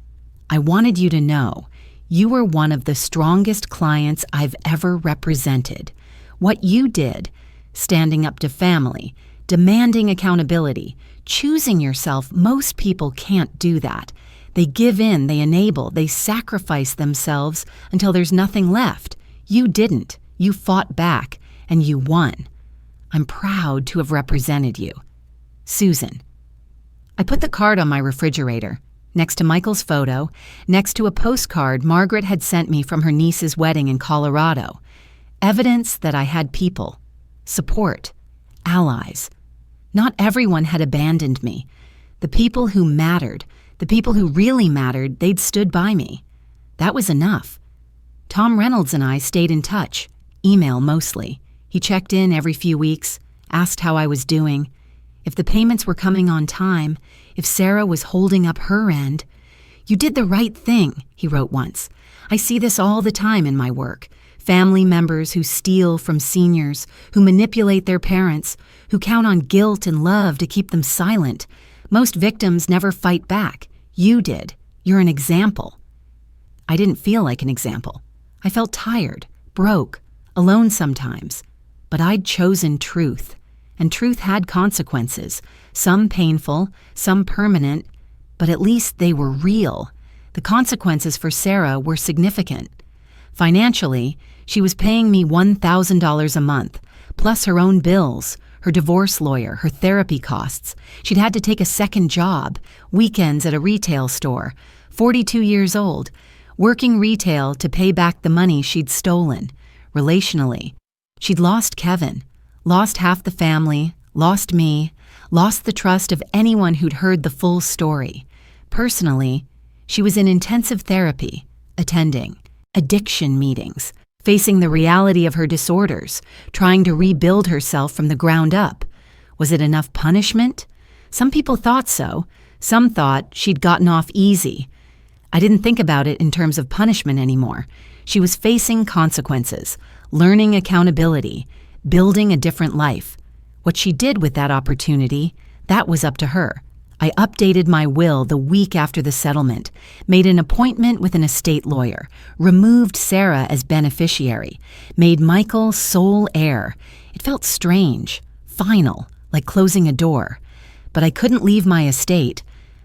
I wanted you to know you were one of the strongest clients I've ever represented. What you did, standing up to family, demanding accountability, choosing yourself, most people can't do that. They give in, they enable, they sacrifice themselves until there's nothing left. You didn't. You fought back, and you won. I'm proud to have represented you. Susan. I put the card on my refrigerator, next to Michael's photo, next to a postcard Margaret had sent me from her niece's wedding in Colorado. Evidence that I had people, support, allies. Not everyone had abandoned me. The people who mattered, the people who really mattered, they'd stood by me. That was enough. Tom Reynolds and I stayed in touch, email mostly. He checked in every few weeks, asked how I was doing, if the payments were coming on time, if Sarah was holding up her end. You did the right thing, he wrote once. I see this all the time in my work. Family members who steal from seniors, who manipulate their parents, who count on guilt and love to keep them silent. Most victims never fight back. You did. You're an example. I didn't feel like an example. I felt tired, broke, alone sometimes. But I'd chosen truth. And truth had consequences, some painful, some permanent, but at least they were real. The consequences for Sarah were significant. Financially, she was paying me $1,000 a month, plus her own bills, her divorce lawyer, her therapy costs. She'd had to take a second job, weekends at a retail store, 42 years old, working retail to pay back the money she'd stolen. Relationally, she'd lost Kevin, lost half the family, lost me, lost the trust of anyone who'd heard the full story. Personally, she was in intensive therapy, attending addiction meetings, facing the reality of her disorders, trying to rebuild herself from the ground up. Was it enough punishment? Some people thought so. Some thought she'd gotten off easy. I didn't think about it in terms of punishment anymore. She was facing consequences, learning accountability, building a different life. What she did with that opportunity, that was up to her. I updated my will the week after the settlement, made an appointment with an estate lawyer, removed Sarah as beneficiary, made Michael sole heir. It felt strange, final, like closing a door. But I couldn't leave my estate.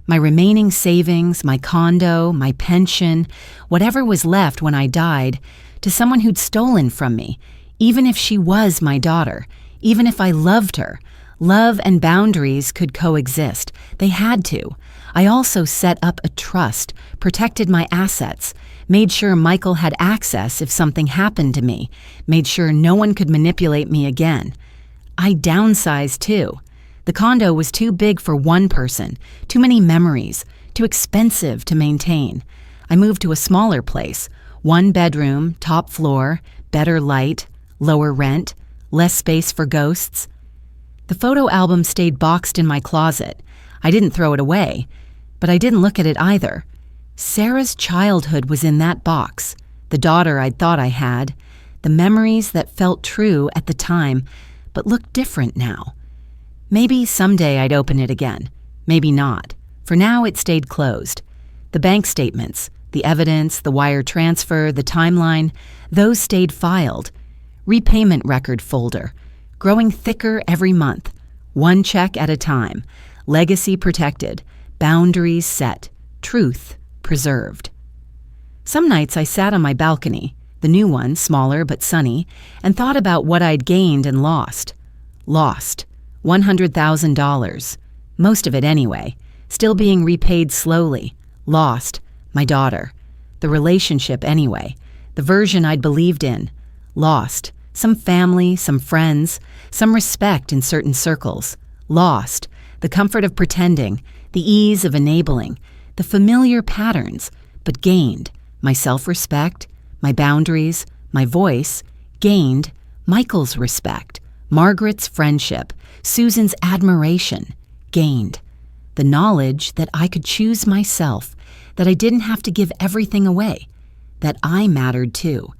My remaining savings, my condo, my pension, whatever was left when I died, to someone who'd stolen from me, even if she was my daughter, even if I loved her. Love and boundaries could coexist. They had to. I also set up a trust, protected my assets, made sure Michael had access if something happened to me, made sure no one could manipulate me again. I downsized too. The condo was too big for one person, too many memories, too expensive to maintain. I moved to a smaller place, 1 bedroom, top floor, better light, lower rent, less space for ghosts. The photo album stayed boxed in my closet. I didn't throw it away, but I didn't look at it either. Sarah's childhood was in that box, the daughter I'd thought I had, the memories that felt true at the time, but looked different now. Maybe someday I'd open it again. Maybe not. For now, it stayed closed. The bank statements, the evidence, the wire transfer, the timeline, those stayed filed. Repayment record folder, growing thicker every month, 1 check at a time, legacy protected, boundaries set, truth preserved. Some nights I sat on my balcony, the new one, smaller but sunny, and thought about what I'd gained and lost. Lost $100,000, most of it anyway, still being repaid slowly. Lost my daughter, the relationship anyway, the version I'd believed in. Lost some family, some friends, some respect in certain circles. Lost the comfort of pretending, the ease of enabling, the familiar patterns, but gained my self-respect, my boundaries, my voice. Gained Michael's respect, Margaret's friendship, Susan's admiration. Gained the knowledge that I could choose myself, that I didn't have to give everything away, that I mattered too.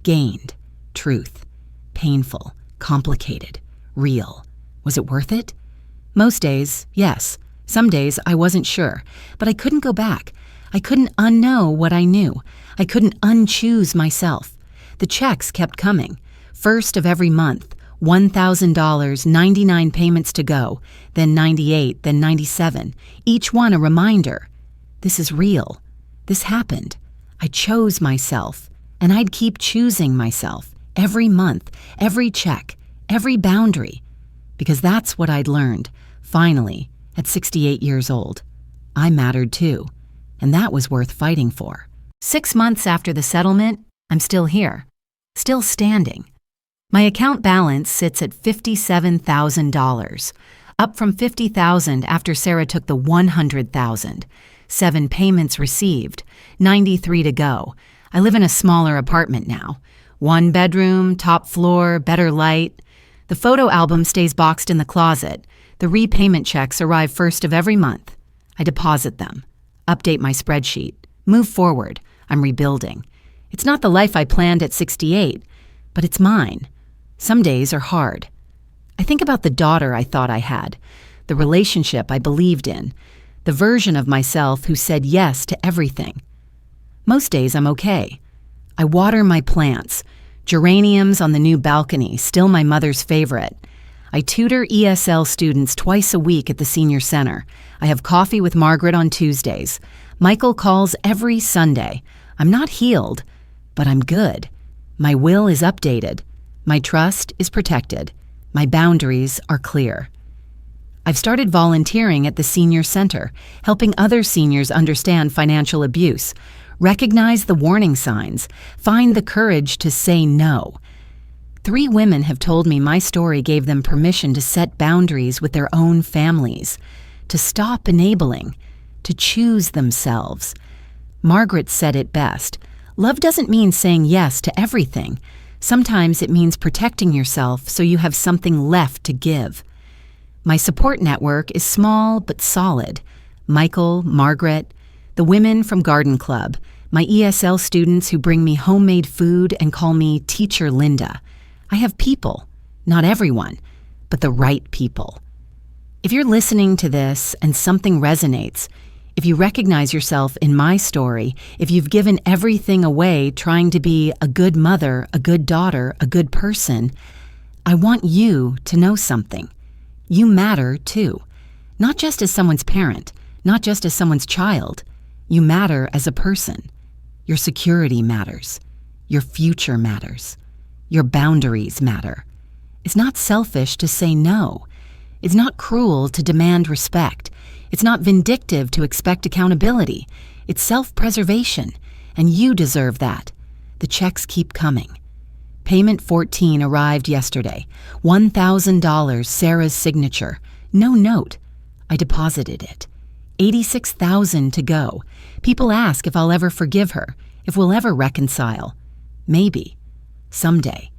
Gained truth. Painful, complicated, real. Was it worth it? Most days, yes. Some days I wasn't sure, but I couldn't go back. I couldn't unknow what I knew. I couldn't unchoose myself. The checks kept coming. First of every month, $1,000, 99 payments to go, then 98, then 97. Each one a reminder. This is real. This happened. I chose myself, and I'd keep choosing myself. Every month, every check, every boundary, because that's what I'd learned, finally, at 68 years old. I mattered too, and that was worth fighting for. 6 months after the settlement, I'm still here, still standing. My account balance sits at $57,000, up from $50,000 after Sarah took the $100,000. 7 payments received, 93 to go. I live in a smaller apartment now. 1 bedroom, top floor, better light. The photo album stays boxed in the closet. The repayment checks arrive first of every month. I deposit them, update my spreadsheet, move forward. I'm rebuilding. It's not the life I planned at 68, but it's mine. Some days are hard. I think about the daughter I thought I had, the relationship I believed in, the version of myself who said yes to everything. Most days I'm okay. I water my plants. Geraniums on the new balcony, still my mother's favorite. I tutor ESL students twice a week at the senior center. I have coffee with Margaret on Tuesdays. Michael calls every Sunday. I'm not healed, but I'm good. My will is updated. My trust is protected. My boundaries are clear. I've started volunteering at the senior center, helping other seniors understand financial abuse, recognize the warning signs, find the courage to say no. 3 women have told me my story gave them permission to set boundaries with their own families, to stop enabling, to choose themselves. Margaret said it best. Love doesn't mean saying yes to everything. Sometimes it means protecting yourself so you have something left to give. My support network is small but solid. Michael, Margaret, the women from Garden Club, my ESL students who bring me homemade food and call me Teacher Linda. I have people, not everyone, but the right people. If you're listening to this and something resonates, if you recognize yourself in my story, if you've given everything away trying to be a good mother, a good daughter, a good person, I want you to know something. You matter too. Not just as someone's parent, not just as someone's child. You matter as a person. Your security matters. Your future matters. Your boundaries matter. It's not selfish to say no. It's not cruel to demand respect. It's not vindictive to expect accountability. It's self-preservation, and you deserve that. The checks keep coming. Payment 14 arrived yesterday. $1,000, Sarah's signature. No note. I deposited it. $86,000 to go. People ask if I'll ever forgive her, if we'll ever reconcile. Maybe. Someday.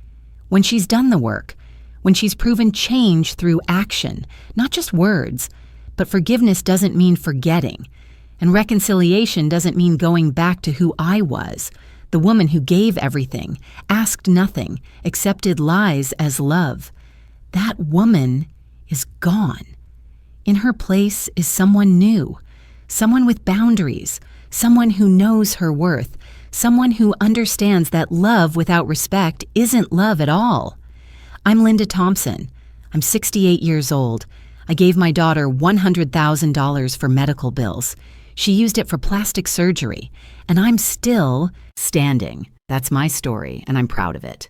When she's done the work. When she's proven change through action, not just words. But forgiveness doesn't mean forgetting. And reconciliation doesn't mean going back to who I was. The woman who gave everything, asked nothing, accepted lies as love. That woman is gone. In her place is someone new, someone with boundaries, someone who knows her worth, someone who understands that love without respect isn't love at all. I'm Linda Thompson. I'm 68 years old. I gave my daughter $100,000 for medical bills. She used it for plastic surgery, and I'm still standing. That's my story, and I'm proud of it.